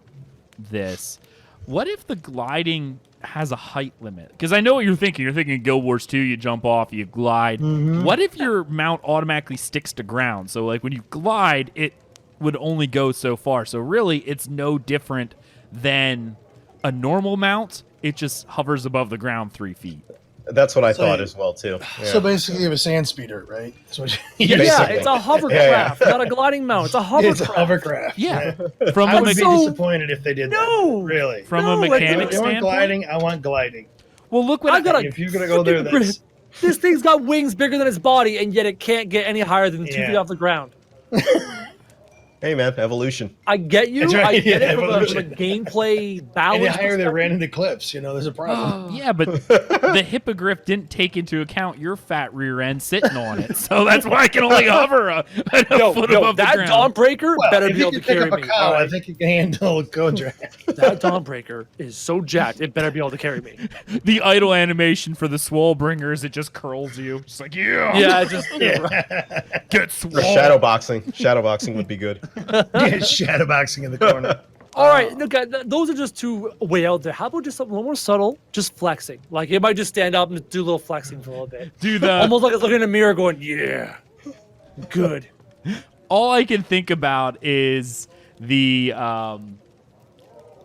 S1: this, what if the gliding has a height limit? Because I know what you're thinking. You're thinking Guild Wars 2, you jump off, you glide. What if your mount automatically sticks to ground? So, like, when you glide, it would only go so far. So, really, it's no different than a normal mount. It just hovers above the ground 3 feet.
S3: That's what I thought as well too. Yeah.
S2: So basically, you have a sand speeder, right?
S4: Yeah,
S3: Basically.
S4: it's a hovercraft, not a gliding mount. It's a hovercraft.
S2: It's a hovercraft.
S1: Yeah.
S2: I
S1: From a
S2: would be
S4: so-
S2: disappointed if they did
S4: No!
S2: that. Really.
S1: from
S4: No,
S1: a
S4: like,
S1: mechanic
S2: I want
S1: standpoint.
S2: gliding. I want gliding.
S1: Well, look what
S4: I got a
S2: If you're gonna go there, that's
S4: This thing's got wings bigger than its body, and yet it can't get any higher than 2 feet off the ground.
S3: Hey man, evolution.
S4: I get you.
S2: That's right,
S4: I get
S2: yeah,
S4: it from a
S2: evolution.
S4: gameplay
S2: and
S4: balance.
S2: the higher they
S4: perspective.
S2: ran into cliffs. There's a problem.
S1: Yeah, but the hippogriff didn't take into account your fat rear end sitting on it, so that's why I can only hover a foot above the
S4: that
S1: ground.
S4: Dawnbreaker better
S2: if
S4: be
S2: you
S4: able to
S2: can pick
S4: carry
S2: up a
S4: me.
S2: cow,
S4: all
S2: I
S4: right?
S2: think you can handle a Godrak.
S4: That Dawnbreaker is so jacked. It better be able to carry me.
S1: The idle animation for the swole bringers, it just curls you. Just like,
S4: Yeah, just
S1: get swole.
S3: Or shadowboxing would be good.
S2: Shadowboxing in the corner.
S4: all right. Look, those are just two way out there. How about just something a little more subtle? Just flexing. Like it might just stand up and do a little flexing for a little bit.
S1: Do the
S4: Almost like it's looking in the mirror, going, "Yeah, good."
S1: all I can think about is the wow,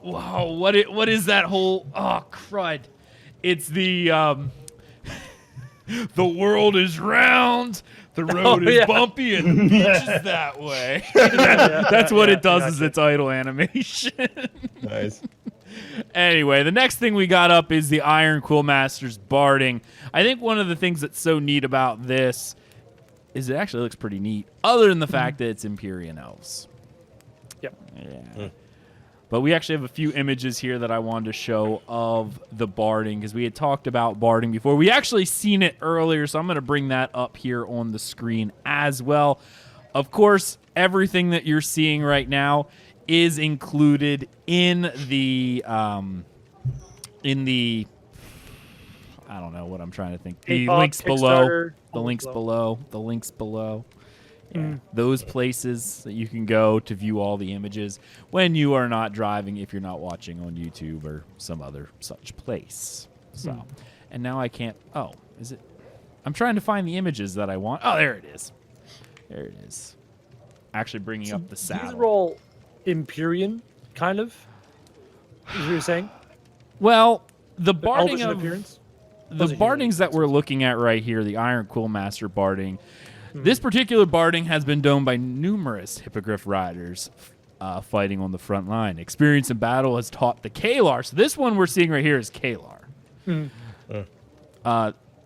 S1: what is that whole crud? It's the the world is round, the road is bumpy, and the beach is that way. That's what it does is its idle animation.
S3: Nice.
S1: Anyway, the next thing we got up is the Iron Quill Master's Barding. I think one of the things that's so neat about this is it actually looks pretty neat, other than the fact that it's Empyrean elves.
S4: Yep.
S1: Yeah. But we actually have a few images here that I wanted to show of the Barding, because we had talked about Barding before. We actually seen it earlier, so I'm going to bring that up here on the screen as well. Of course, everything that you're seeing right now is included in the I don't know what I'm trying to think. The
S4: PayPal,
S1: links below.
S4: Kickstarter,
S1: The links
S4: below.
S1: below. The links below. Yeah, those places that you can go to view all the images when you are not driving, if you're not watching on YouTube or some other such place. So, and now I can't. Oh, is it? I'm trying to find the images that I want. Oh, there it is. There it is. Actually, bringing up the
S4: These
S1: saddle.
S4: are all Empyrean, kind of. Is what you're saying?
S1: Well, the
S4: Elvish
S1: barding
S4: in
S1: of
S4: appearance.
S1: the
S4: Those are
S1: bardings
S4: humans.
S1: that we're looking at right here, the Iron Quill Master barding. This particular barding has been done by numerous hippogriff riders fighting on the front line. Experience in battle has taught the Kalar. So this one we're seeing right here is Kalar.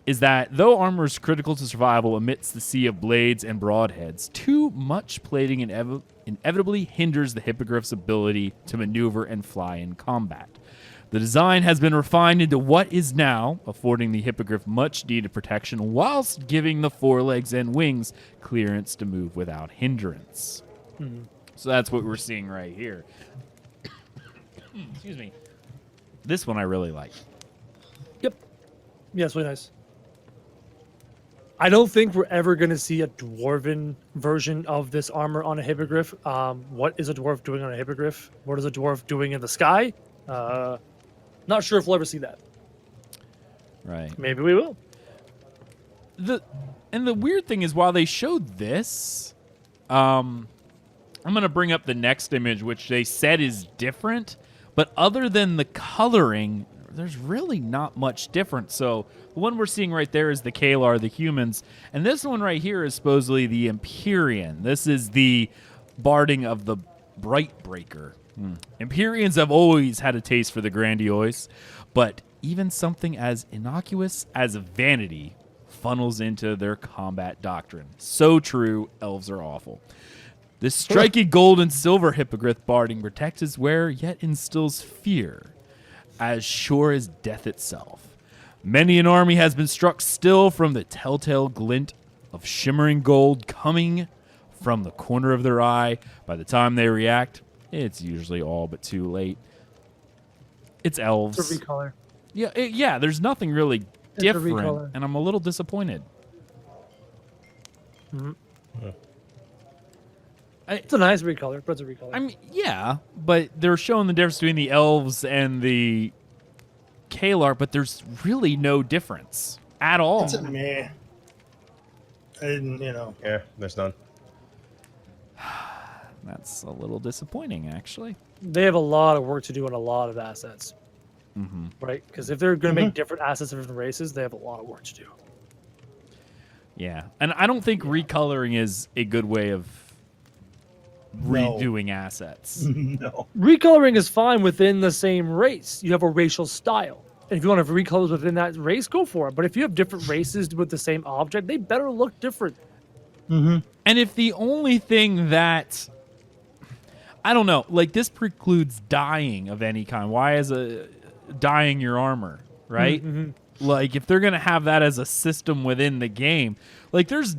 S1: Is that though armor is critical to survival amidst the sea of blades and broadheads, too much plating inevitably hinders the hippogriff's ability to maneuver and fly in combat. The design has been refined into what is now affording the hippogriff much needed protection whilst giving the forelegs and wings clearance to move without hindrance. So that's what we're seeing right here. Excuse me. This one I really like.
S4: Yep. Yeah, it's really nice. I don't think we're ever going to see a dwarven version of this armor on a hippogriff. What is a dwarf doing on a hippogriff? What is a dwarf doing in the sky? Not sure if we'll ever see that.
S1: Right.
S4: Maybe we will.
S1: The weird thing is, while they showed this, I'm going to bring up the next image, which they said is different. But other than the coloring, there's really not much different. So the one we're seeing right there is the Kalar, the humans. And this one right here is supposedly the Empyrean. This is the barding of the Brightbreaker. Empyreans have always had a taste for the grandiose, but even something as innocuous as vanity funnels into their combat doctrine. So true, elves are awful. This striking gold and silver hippogriff barding protects his wearer, yet instills fear, as sure as death itself. Many an army has been struck still from the telltale glint of shimmering gold coming from the corner of their eye. By the time they react, It's usually all but too late. It's elves.
S4: It's a recolor.
S1: Yeah, there's nothing really
S4: a
S1: different,
S4: recolor.
S1: and I'm a little disappointed.
S4: It's a nice recolor, but it's a recolor.
S1: I mean, yeah, but they're showing the difference between the elves and the Kalar, but there's really no difference at all.
S2: It's a meh. I didn't,
S3: Yeah, there's none.
S1: That's a little disappointing, actually.
S4: They have a lot of work to do on a lot of assets. Right? Because if they're going to make different assets of different races, they have a lot of work to do.
S1: Yeah, and I don't think recoloring is a good way of
S2: No.
S1: redoing assets.
S2: No.
S4: Recoloring is fine within the same race. You have a racial style. And if you want to have recolors within that race, go for it. But if you have different races with the same object, they better look different.
S1: And if the only thing that I don't know, like this precludes dyeing of any kind. Why is dyeing your armor, right? Like if they're gonna have that as a system within the game, like there's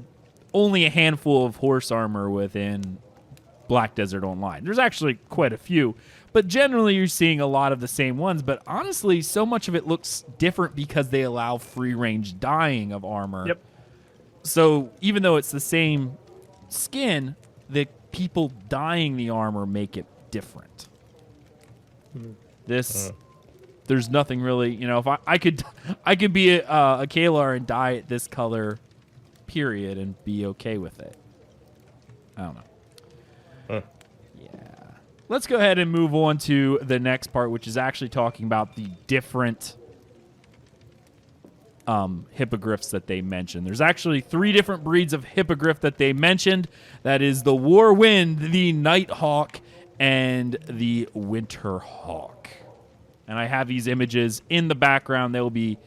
S1: only a handful of horse armor within Black Desert Online. There's actually quite a few, but generally you're seeing a lot of the same ones. But honestly, so much of it looks different because they allow free range dyeing of armor.
S4: Yep.
S1: So even though it's the same skin, the people dyeing the armor make it different. There's nothing really, if I could be a Kalar and dye it this color, period, and be okay with it. I don't know. Yeah. Let's go ahead and move on to the next part, which is actually talking about the different hippogriffs that they mentioned. There's actually 3 different breeds of hippogriff that they mentioned. That is the Warwind, the Nighthawk, and the Winterhawk. And I have these images in the background. They'll be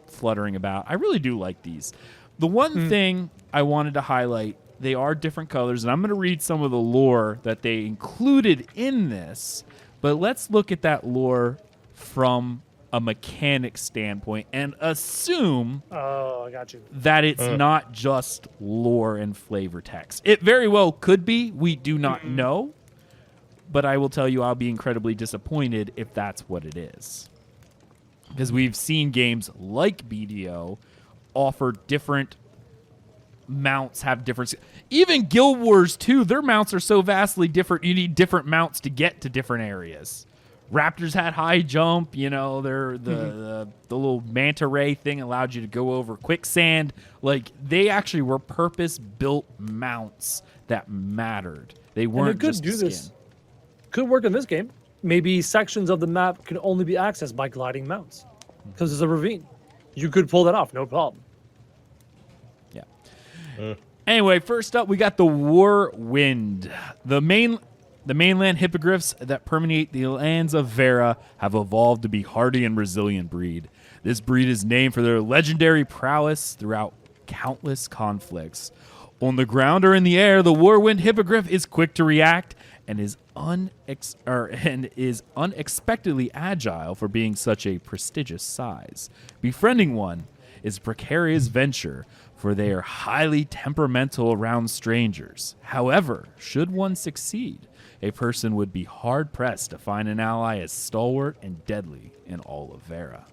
S1: fluttering about. I really do like these. The one thing I wanted to highlight, they are different colors, and I'm going to read some of the lore that they included in this. But let's look at that lore from a mechanic standpoint and assume
S4: I got you.
S1: that it's not just lore and flavor text. It very well could be. We do not know. But I will tell you I'll be incredibly disappointed if that's what it is. Because we've seen games like BDO offer different mounts, have different... Even Guild Wars 2, their mounts are so vastly different, you need different mounts to get to different areas. Raptors had high jump, they're the little manta ray thing allowed you to go over quicksand. Like, they actually were purpose-built mounts that mattered. They weren't just
S4: do
S1: skin.
S4: this. Could work in this game. Maybe sections of the map can only be accessed by gliding mounts because there's a ravine. You could pull that off, no problem.
S1: Yeah. Anyway, first up, we got the Warwind. The mainland hippogriffs that permeate the lands of Vera have evolved to be hardy and resilient breed. This breed is named for their legendary prowess throughout countless conflicts. On the ground or in the air, the Warwind hippogriff is quick to react and is unexpectedly agile for being such a prestigious size. Befriending one is a precarious venture, for they are highly temperamental around strangers. However, should one succeed, a person would be hard-pressed to find an ally as stalwart and deadly in all of Vera.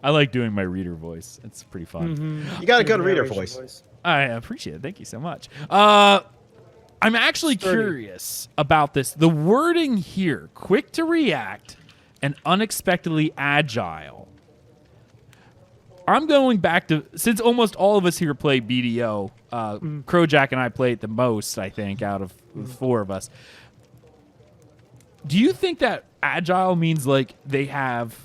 S1: I like doing my reader voice. It's pretty fun.
S3: You got a good reader voice.
S1: I appreciate it. Thank you so much. I'm actually curious about this. The wording here, quick to react and unexpectedly agile. I'm going back to, since almost all of us here play BDO, Crojack and I play it the most, I think, out of the 4 of us. Do you think that agile means like they have,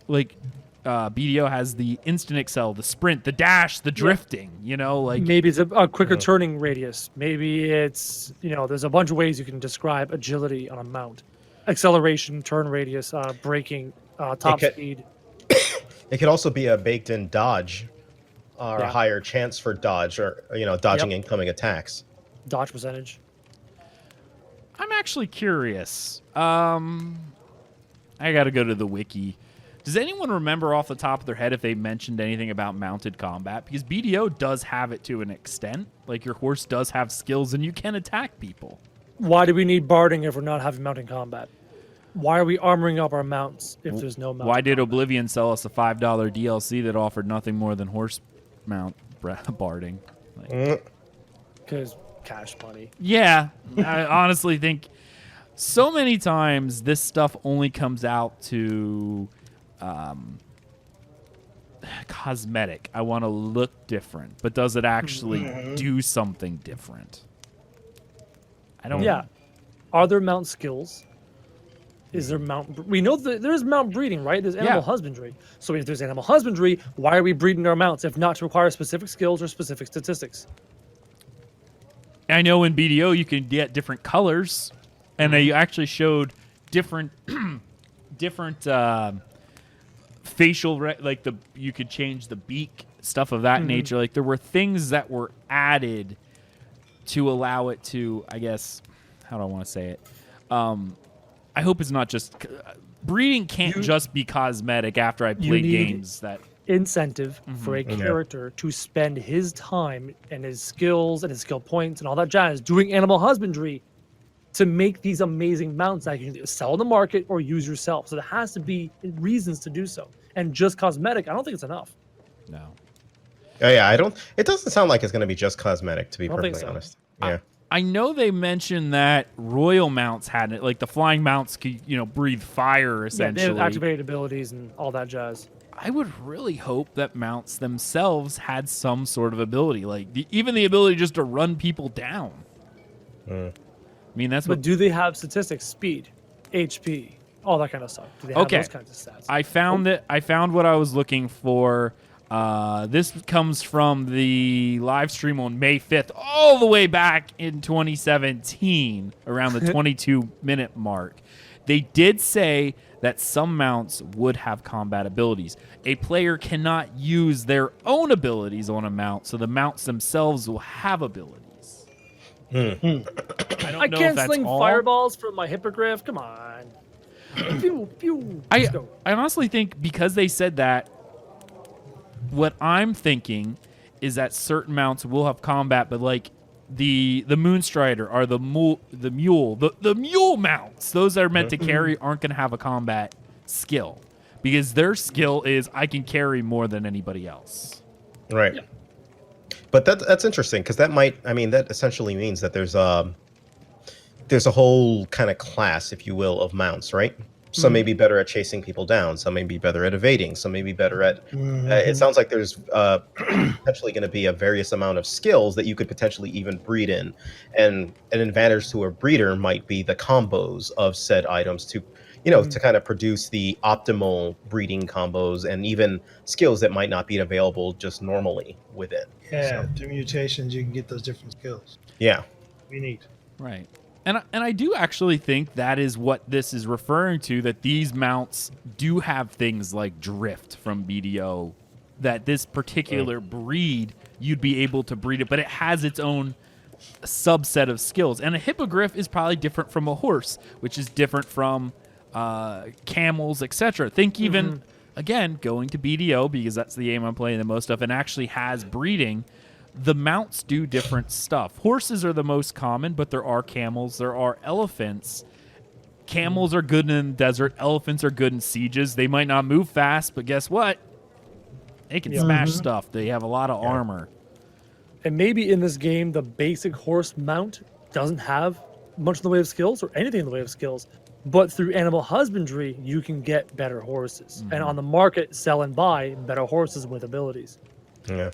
S1: like, BDO has the instant excel, the sprint, the dash, the drifting, like
S4: Maybe it's a quicker turning radius. Maybe it's, there's a bunch of ways you can describe agility on a mount. Acceleration, turn radius, braking, top speed.
S3: It could also be a baked-in dodge, or a higher chance for dodge, or dodging incoming attacks.
S4: Dodge percentage.
S1: I'm actually curious. I got to go to the wiki. Does anyone remember off the top of their head if they mentioned anything about mounted combat? Because BDO does have it to an extent. Like, your horse does have skills, and you can attack people.
S4: Why do we need barding if we're not having mounting combat? Why are we armoring up our mounts if there's no mounting
S1: Why did
S4: combat?
S1: Oblivion sell us a $5 DLC that offered nothing more than horse mount barding? Like,
S4: Because cash money.
S1: yeah, I honestly think so many times this stuff only comes out to cosmetic. I want to look different, but does it actually do something different? I don't.
S4: Yeah. Are there mount skills? Is there mount? We know that there's mount breeding, right? There's animal
S1: Yeah.
S4: husbandry. So if there's animal husbandry, why are we breeding our mounts if not to require specific skills or specific statistics?
S1: I know in BDO you can get different colors, and they actually showed different facial like you could change the beak, stuff of that nature. Like there were things that were added to allow it to, I guess, how do I want to say it? I hope it's not just breeding can't just be cosmetic. After I played
S4: need-
S1: games that
S4: Incentive for a character to spend his time and his skills and his skill points and all that jazz doing animal husbandry to make these amazing mounts that you can either sell in the market or use yourself. So there has to be reasons to do so. And just cosmetic, I don't think it's enough.
S1: no.
S3: Oh, yeah, I don't. It doesn't sound like it's going to be just cosmetic, to be
S4: I don't think
S3: perfectly
S4: so.
S3: honest. Yeah.
S1: I know they mentioned that royal mounts had it, like the flying mounts could, breathe fire
S4: Yeah,
S1: essentially.
S4: they have activated abilities and all that jazz.
S1: I would really hope that mounts themselves had some sort of ability, like even the ability just to run people down. I mean, that's
S4: But
S1: what
S4: do they have statistics, speed, HP, all that kind of stuff? Do they have
S1: Okay.
S4: those kinds of stats?
S1: I found it. I found what I was looking for. This comes from the live stream on May 5th, all the way back in 2017, around the 22-minute mark. They did say that some mounts would have combat abilities. A player cannot use their own abilities on a mount, so the mounts themselves will have abilities. I don't
S4: I
S1: know if
S4: can't
S1: that's
S4: sling
S1: all.
S4: fireballs from my hippogriff. Come on. Pew, pew. Let's go.
S1: I honestly think because they said that, what I'm thinking is that certain mounts will have combat, but like the Moonstrider or the mule mounts, those that are meant to carry aren't going to have a combat skill because their skill is I can carry more than anybody else.
S3: Right.
S4: Yeah.
S3: But that's interesting because that essentially means that there's a whole kind of class, if you will, of mounts, right? Some may be better at chasing people down. Some may be better at evading. Some may be better at. It sounds like there's potentially going to be a various amount of skills that you could potentially even breed in, and an advantage to a breeder might be the combos of said items to, to kind of produce the optimal breeding combos and even skills that might not be available just normally within.
S2: Yeah, through mutations, you can get those different skills.
S3: Yeah.
S2: We need.
S1: Right. And I do actually think that is what this is referring to, that these mounts do have things like drift from BDO, that this particular breed, you'd be able to breed it, but it has its own subset of skills. And a hippogriff is probably different from a horse, which is different from camels, etc. Think even, again, going to BDO, because that's the game I'm playing the most of, and actually has breeding. The mounts do different stuff. Horses are the most common, but there are camels, there are elephants. Camels are good in the desert. Elephants are good in sieges. They might not move fast, but guess what? They can smash stuff. They have a lot of armor.
S4: And maybe in this game, the basic horse mount doesn't have much in the way of skills or anything in the way of skills. But through animal husbandry, you can get better horses. And on the market, sell and buy better horses with abilities.
S3: Yeah.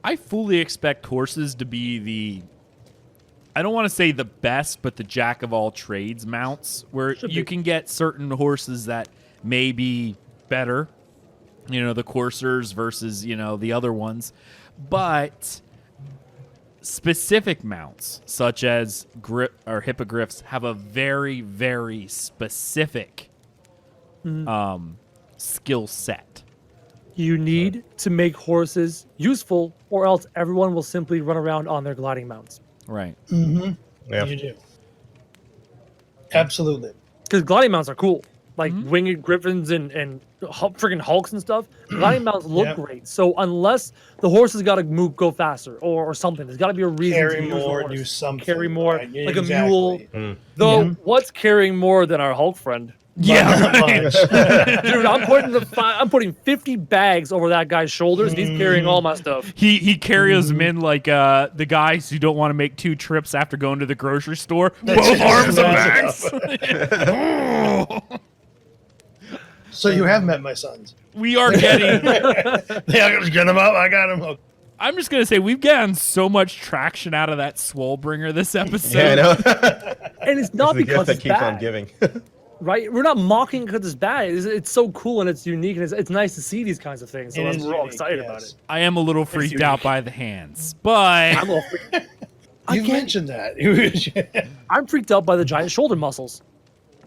S1: I fully expect horses to be I don't want to say the best, but the jack of all trades mounts, where you can get certain horses that may be better, the coursers versus, the other ones. But specific mounts, such as hippogriffs, have a very, very specific skill set.
S4: You need to make horses useful, or else everyone will simply run around on their gliding mounts.
S1: Right.
S3: Yeah.
S2: You do. Absolutely.
S4: Because gliding mounts are cool. like winged griffins and freaking hulks and stuff. Gliding mounts look great. So unless the horse has got to go faster or something, there's got to be a reason
S2: Carry
S4: to use
S2: more,
S4: the horse.
S2: do something.
S4: Carry more,
S2: right? Yeah,
S4: like
S2: exactly.
S4: a mule. Though, what's carrying more than our Hulk friend?
S1: Yeah, right.
S4: Dude, I'm putting 50 bags over that guy's shoulders, and he's carrying all my stuff.
S1: He carries them in like the guys who don't want to make 2 trips after going to the grocery store. Both arms and bags.
S2: So you have met my sons.
S1: We are getting.
S2: Yeah, just get them up. I got them.
S1: I'm just gonna say we've gotten so much traction out of that Swolebringer this episode.
S3: Yeah, I know.
S4: And it's not
S3: the gift
S4: because
S3: that
S4: it's
S3: keeps
S4: bad.
S3: on giving.
S4: Right? We're not mocking because it's bad. It's so cool and it's unique and it's nice to see these kinds of things. So
S2: It is
S4: we're all
S2: unique,
S4: excited
S2: yes.
S4: about it.
S1: I am a little freaked
S4: unique.
S1: out by the hands, but
S4: I'm, a little freaked-
S2: You mentioned that.
S4: I'm freaked out by the giant shoulder muscles.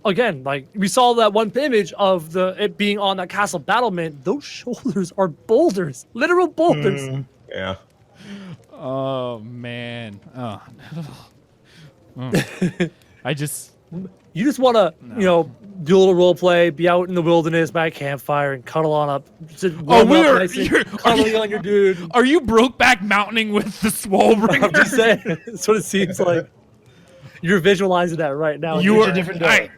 S4: Again, like we saw that one image of it being on that castle battlement. Those shoulders are boulders, literal boulders.
S3: Yeah.
S1: oh man, I just
S4: You just want to, do a little role play, be out in the wilderness by a campfire, and cuddle on up. Cuddling on your dude.
S1: Are you Brokeback Mountaining with the
S4: I'm
S1: Swolebringer?
S4: just saying. That's what it seems like. You're visualizing that right now.
S1: You
S2: It's
S1: are
S2: a different door.
S1: I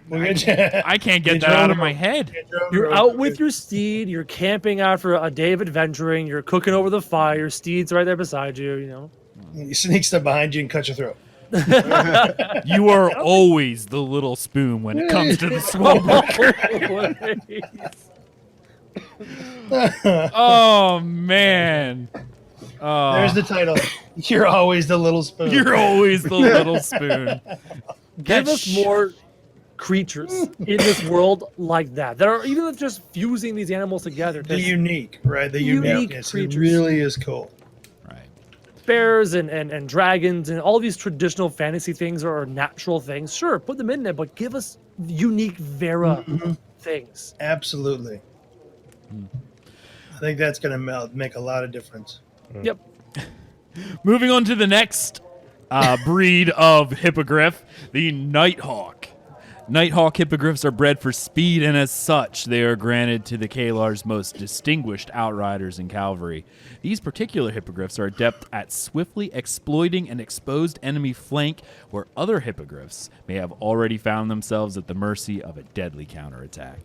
S1: can't get
S2: You
S1: that out of
S2: drove-
S1: my head.
S4: You're out with your steed. You're camping after a day of adventuring. You're cooking over the fire. Your steed's right there beside you.
S2: He sneaks up behind you and cuts your throat.
S1: You are always the little spoon when it comes to the Swolebringer. Oh man.
S2: There's the title. You're always the little spoon.
S1: You're always the little spoon.
S4: Give
S1: That
S4: us more creatures in this world like that are even just fusing these animals together.
S2: the
S4: There's
S2: unique, right? The
S4: Unique
S2: uniqueness. It
S4: creatures.
S2: really is cool.
S1: Right.
S4: bears and dragons and all these traditional fantasy things are natural things. Sure, put them in there, but give us unique Vera things.
S2: Absolutely. I think that's going to make a lot of difference.
S4: Yep.
S1: Moving on to the next breed of hippogriff, the Nighthawk. Nighthawk hippogriffs are bred for speed, and as such, they are granted to the Kalar's most distinguished outriders and cavalry. These particular hippogriffs are adept at swiftly exploiting an exposed enemy flank where other hippogriffs may have already found themselves at the mercy of a deadly counterattack.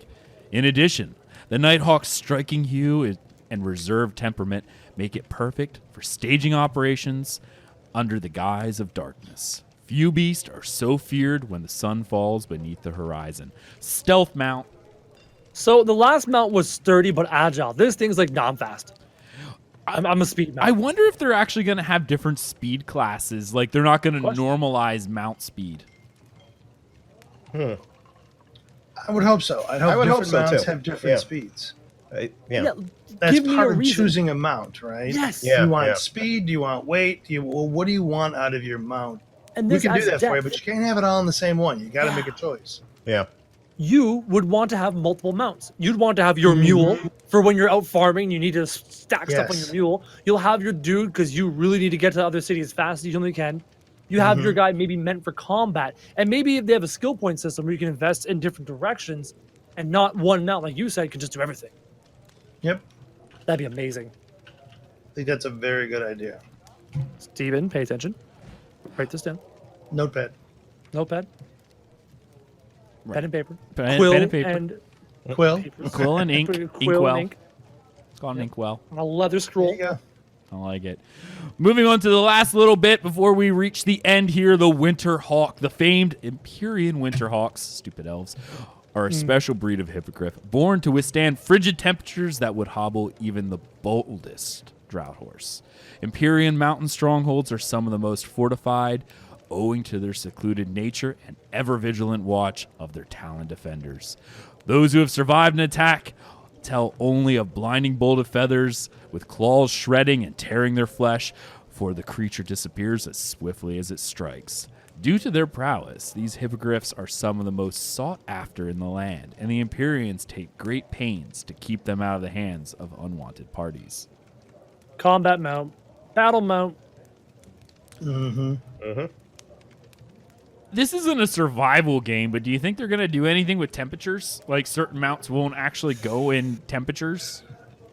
S1: In addition, the Nighthawk's striking hue and reserved temperament make it perfect for staging operations under the guise of darkness. Few beasts are so feared when the sun falls beneath the horizon. Stealth mount.
S4: So the last mount was sturdy but agile. This thing's like non-fast. I'm a speed mount.
S1: I wonder if they're actually going to have different speed classes. Like, they're not going to normalize mount speed.
S2: I would hope so. I
S3: would hope
S2: different
S3: so,
S2: mounts
S3: too.
S2: have different
S3: Yeah.
S2: speeds.
S3: Yeah.
S2: That's
S4: give me
S2: part
S4: a
S2: of
S4: reason.
S2: choosing a mount, right?
S4: Yes.
S3: Yeah.
S2: Do you want speed? Do you want weight? What do you want out of your mount?
S4: And
S2: We
S4: this
S2: can do
S4: adds
S2: that for you,
S4: depth.
S2: but you can't have it all in the same one. You got to make a choice.
S3: Yeah.
S4: You would want to have multiple mounts. You'd want to have your mule for when you're out farming. You need to stack stuff on
S2: Yes.
S4: your mule. You'll have your dude because you really need to get to the other city as fast as you humanly can. You have your guy maybe meant for combat. And maybe if they have a skill point system where you can invest in different directions and not one mount, like you said, can just do everything.
S2: Yep.
S4: That'd be amazing.
S2: I think that's a very good idea.
S4: Steven, pay attention. Write this down.
S2: Notepad.
S4: Notepad.
S1: Right.
S4: Pen and paper.
S1: Pen
S4: Quill
S1: and paper.
S4: and
S2: Quill.
S4: papers.
S1: Quill and ink.
S4: Quill
S1: Inkwell.
S4: and ink.
S1: It's called an inkwell.
S4: And a leather
S2: There
S4: scroll.
S2: you go.
S1: I like it. Moving on to the last little bit before we reach the end here, the Winter Hawk. The famed Empyrean Winter Hawks, stupid elves, are a special breed of hippogriff born to withstand frigid temperatures that would hobble even the boldest drought horse. Empyrean mountain strongholds are some of the most fortified, owing to their secluded nature and ever-vigilant watch of their talon defenders. Those who have survived an attack tell only of blinding bolt of feathers, with claws shredding and tearing their flesh, for the creature disappears as swiftly as it strikes. Due to their prowess, these hippogriffs are some of the most sought after in the land, and the Empyreans take great pains to keep them out of the hands of unwanted parties.
S4: Combat mount. Battle mount.
S1: this isn't a survival game, but do you think they're going to do anything with temperatures? Like certain mounts won't actually go in temperatures?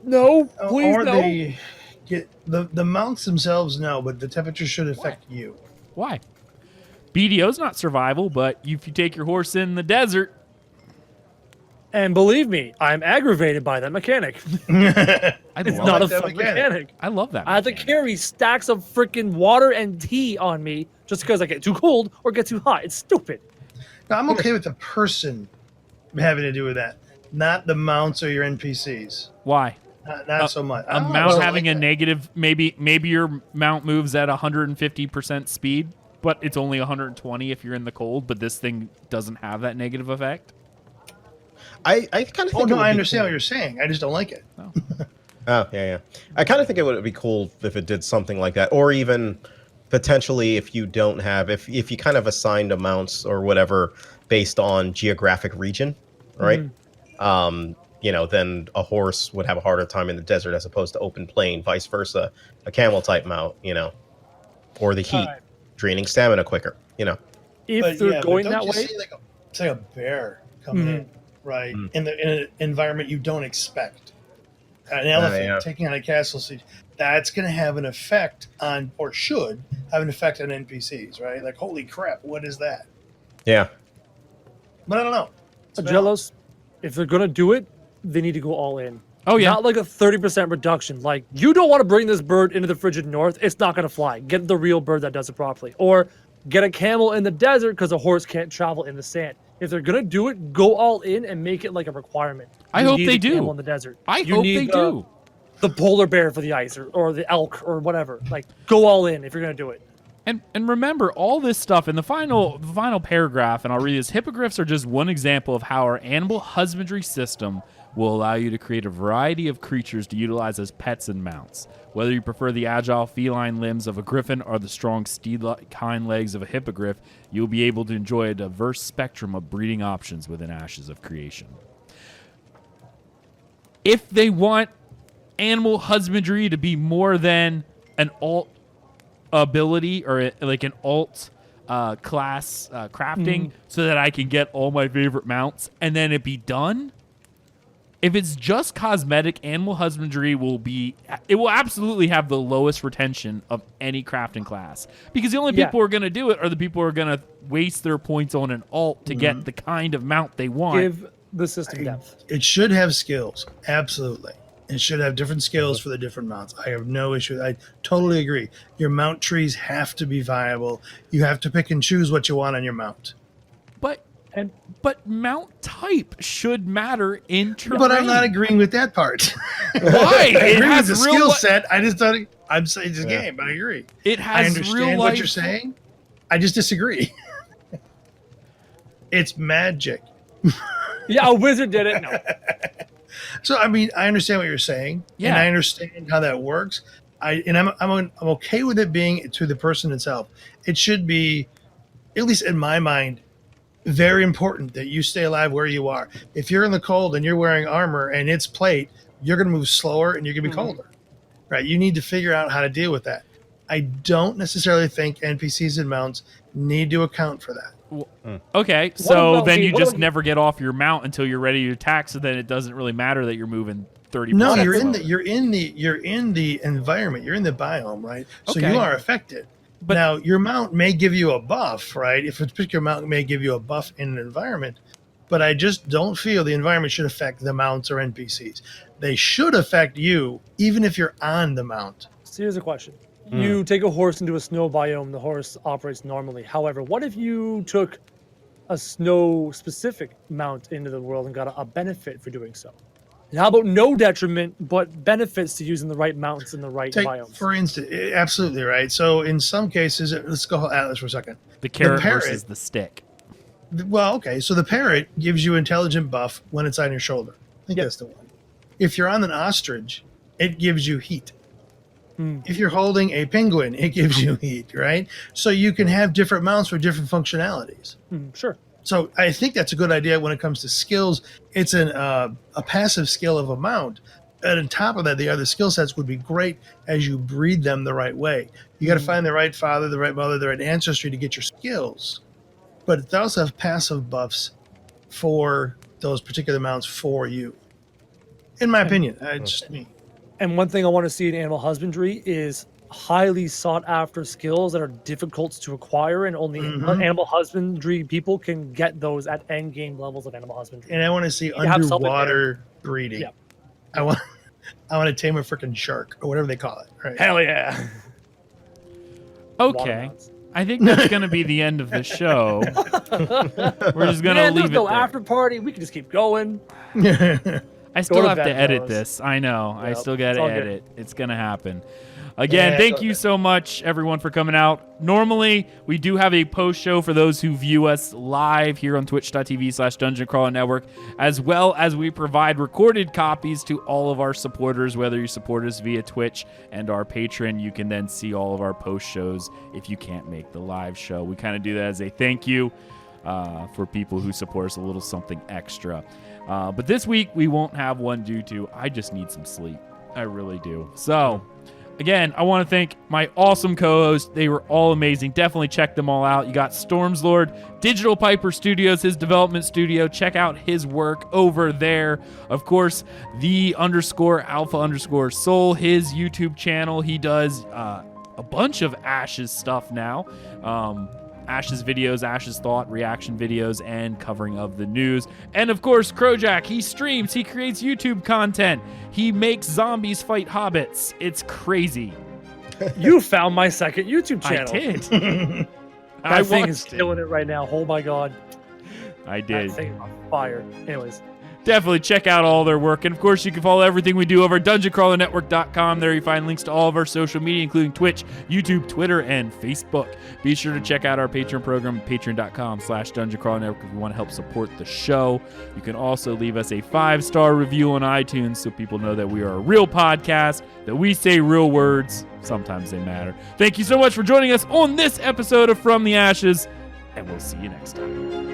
S4: No, please
S2: or
S4: no.
S2: they get the mounts themselves, no, but the temperature should affect you.
S1: Why? BDO's not survival, but if you take your horse in the desert,
S4: And believe me, I'm aggravated by that mechanic.
S1: I
S4: It's
S1: love
S4: not
S1: it.
S4: a
S2: that
S4: fun
S2: mechanic.
S4: mechanic.
S1: I love that.
S4: I have to
S1: mechanic.
S4: carry stacks of freaking water and tea on me just because I get too cold or get too hot. It's stupid.
S2: Now, I'm okay with the person having to do with that, not the mounts or your NPCs.
S1: Why?
S2: Not so much. I
S1: A
S2: don't know, I
S1: mount
S2: don't
S1: having
S2: like
S1: a
S2: that.
S1: negative, maybe your mount moves at 150% speed, but it's only 120 if you're in the cold. But this thing doesn't have that negative effect.
S3: I kind of think.
S2: Oh
S3: it
S2: no,
S3: would
S2: I
S3: be
S2: understand
S3: cool.
S2: what you're saying. I just don't like it.
S3: Oh yeah. I kind of think it would be cool if it did something like that, or even potentially if you don't have if you kind of assigned amounts or whatever based on geographic region, right? Then a horse would have a harder time in the desert as opposed to open plain, vice versa. A camel type mount, or the heat,
S4: Alright.
S3: draining stamina quicker,
S4: If
S2: But
S4: they're
S2: yeah,
S4: going
S2: but
S4: that
S2: don't you
S4: way,
S2: see it's like a bear coming in, right? In an environment you don't expect. An elephant
S3: yeah.
S2: taking on a castle siege. That's going to have an effect on, or should have an effect on NPCs, right? Like, holy crap, what is that?
S3: Yeah.
S2: But I don't know. It's
S4: Aggelos, if they're going to do it, they need to go all in.
S1: Oh yeah.
S4: Not like a 30% reduction. Like, you don't want to bring this bird into the frigid north. It's not going to fly. Get the real bird that does it properly. Or get a camel in the desert because a horse can't travel in the sand. If they're going to do it, go all in and make it like a requirement.
S1: I
S4: You
S1: hope
S4: need
S1: they
S4: the
S1: do.
S4: camel in the desert.
S1: I
S4: You
S1: hope
S4: need
S1: they do.
S4: The polar bear for the ice or the elk or whatever. Like, go all in if you're going to do it.
S1: And remember, all this stuff in the final paragraph, and I'll read this. Hippogriffs are just one example of how our animal husbandry system will allow you to create a variety of creatures to utilize as pets and mounts. Whether you prefer the agile feline limbs of a griffin or the strong steed-like hind legs of a hippogriff, you'll be able to enjoy a diverse spectrum of breeding options within Ashes of Creation. If they want animal husbandry to be more than an alt ability or like an alt class crafting so that I can get all my favorite mounts and then it be done. If it's just cosmetic, animal husbandry will absolutely have the lowest retention of any crafting class because the only people who are going to do it are the people who are going to waste their points on an alt to get the kind of mount they want.
S4: Give the system depth.
S2: It should have skills. Absolutely. It should have different skills for the different mounts. I have no issue. I totally agree. Your mount trees have to be viable. You have to pick and choose what you want on your mount.
S1: But mount type should matter in terrain.
S2: But I'm not agreeing with that part.
S1: Why?
S2: I
S1: It
S2: agree with
S1: has
S2: the
S1: real
S2: skill
S1: li-
S2: set. I just thought I'm saying it's a game, but I agree.
S1: It
S2: I
S1: has
S2: understand
S1: real
S2: what
S1: life.
S2: you're saying. I just disagree. It's magic.
S4: Yeah, a wizard did it. No.
S2: So I mean, I understand what you're saying,
S1: Yeah.
S2: and I understand how that works. I'm okay with it being to the person itself. It should be, at least in my mind, very important that you stay alive where you are. If you're in the cold and you're wearing armor and it's plate, you're going to move slower and you're going to be colder, right? You need to figure out how to deal with that. I don't necessarily think NPCs and mounts need to account for that.
S1: Okay, so
S4: about-
S1: then
S4: see,
S1: you
S4: what
S1: just
S4: about-
S1: never get off your mount until you're ready to attack. So then it doesn't really matter that you're moving 30%.
S2: No,
S1: slower.
S2: you're in the environment. You're in the biome, right? So
S1: Okay.
S2: you are affected.
S1: But-
S2: Now your mount may give you a buff, right? If a particular mount may give you a buff in an environment, but I just don't feel the environment should affect the mounts or NPCs. They should affect you, even if you're on the mount.
S4: So here's a question. You take a horse into a snow biome, the horse operates normally. However, what if you took a snow-specific mount into the world and got a benefit for doing so? And how about no detriment, but benefits to using the right mounts in the right biomes?
S2: For instance, absolutely right. So in some cases, let's go Atlas for a second.
S1: The carrot
S2: parrot-
S1: versus the stick.
S2: Well, okay, so the parrot gives you intelligent buff when it's on your shoulder. I think
S4: Yep.
S2: that's the one. If you're on an ostrich, it gives you heat. If you're holding a penguin, it gives you heat, right? So you can have different mounts for different functionalities.
S4: Sure.
S2: So I think that's a good idea when it comes to skills. It's a passive skill of a mount. And on top of that, the other skill sets would be great as you breed them the right way. You got to find the right father, the right mother, the right ancestry to get your skills. but they also have passive buffs for those particular mounts for you. In my opinion, just me.
S4: And one thing I want to see in animal husbandry is highly sought after skills that are difficult to acquire, and only animal husbandry people can get those at end game levels of animal husbandry.
S2: And I want to see
S4: have something
S2: underwater breeding.
S4: Yeah.
S2: I want to tame a freaking shark or whatever they call it. Right?
S4: Hell yeah.
S1: Okay. I think that's going to be the end of the show. We're just going to
S4: Man,
S1: leave
S4: there's
S1: it
S4: no
S1: there.
S4: after party. We can just keep going.
S1: I still
S4: to
S1: have to
S4: bed,
S1: edit
S4: fellas.
S1: this. I know. I
S4: Yep,
S1: still got
S4: it's
S1: to
S4: all good.
S1: edit. It's going to happen. Again,
S2: Yeah,
S1: thank
S2: it's
S1: you
S2: all
S1: so much, everyone, for coming out. Normally, we do have a post show for those who view us live here on twitch.tv/Dungeon Crawler Network, as well as we provide recorded copies to all of our supporters. Whether you support us via Twitch and our Patreon, you can then see all of our post shows if you can't make the live show. We kind of do that as a thank you for people who support us, a little something extra. But this week, we won't have one due to I just need some sleep. I really do. So, again, I want to thank my awesome co-hosts. They were all amazing. Definitely check them all out. You got Stormslord, Digital Piper Studios, his development studio. Check out his work over there. Of course, the _alpha_soul, his YouTube channel. He does a bunch of Ash's stuff now. Ash's videos, Ash's thought, reaction videos, and covering of the news. And of course, Crojack, he streams, he creates YouTube content. He makes zombies fight hobbits. It's crazy.
S4: You found my second YouTube channel.
S1: I did.
S4: That thing is
S1: watched it.
S4: killing it right now. Oh my god.
S1: I did.
S4: That thing is on fire. Anyways.
S1: Definitely check out all their work. And of course, you can follow everything we do over at DungeonCrawlerNetwork.com. There you find links to all of our social media, including Twitch, YouTube, Twitter, and Facebook. Be sure to check out our Patreon program, patreon.com/DungeonCrawlerNetwork, if you want to help support the show. You can also leave us a 5-star review on iTunes so people know that we are a real podcast, that we say real words. Sometimes they matter. Thank you so much for joining us on this episode of From the Ashes, and we'll see you next time.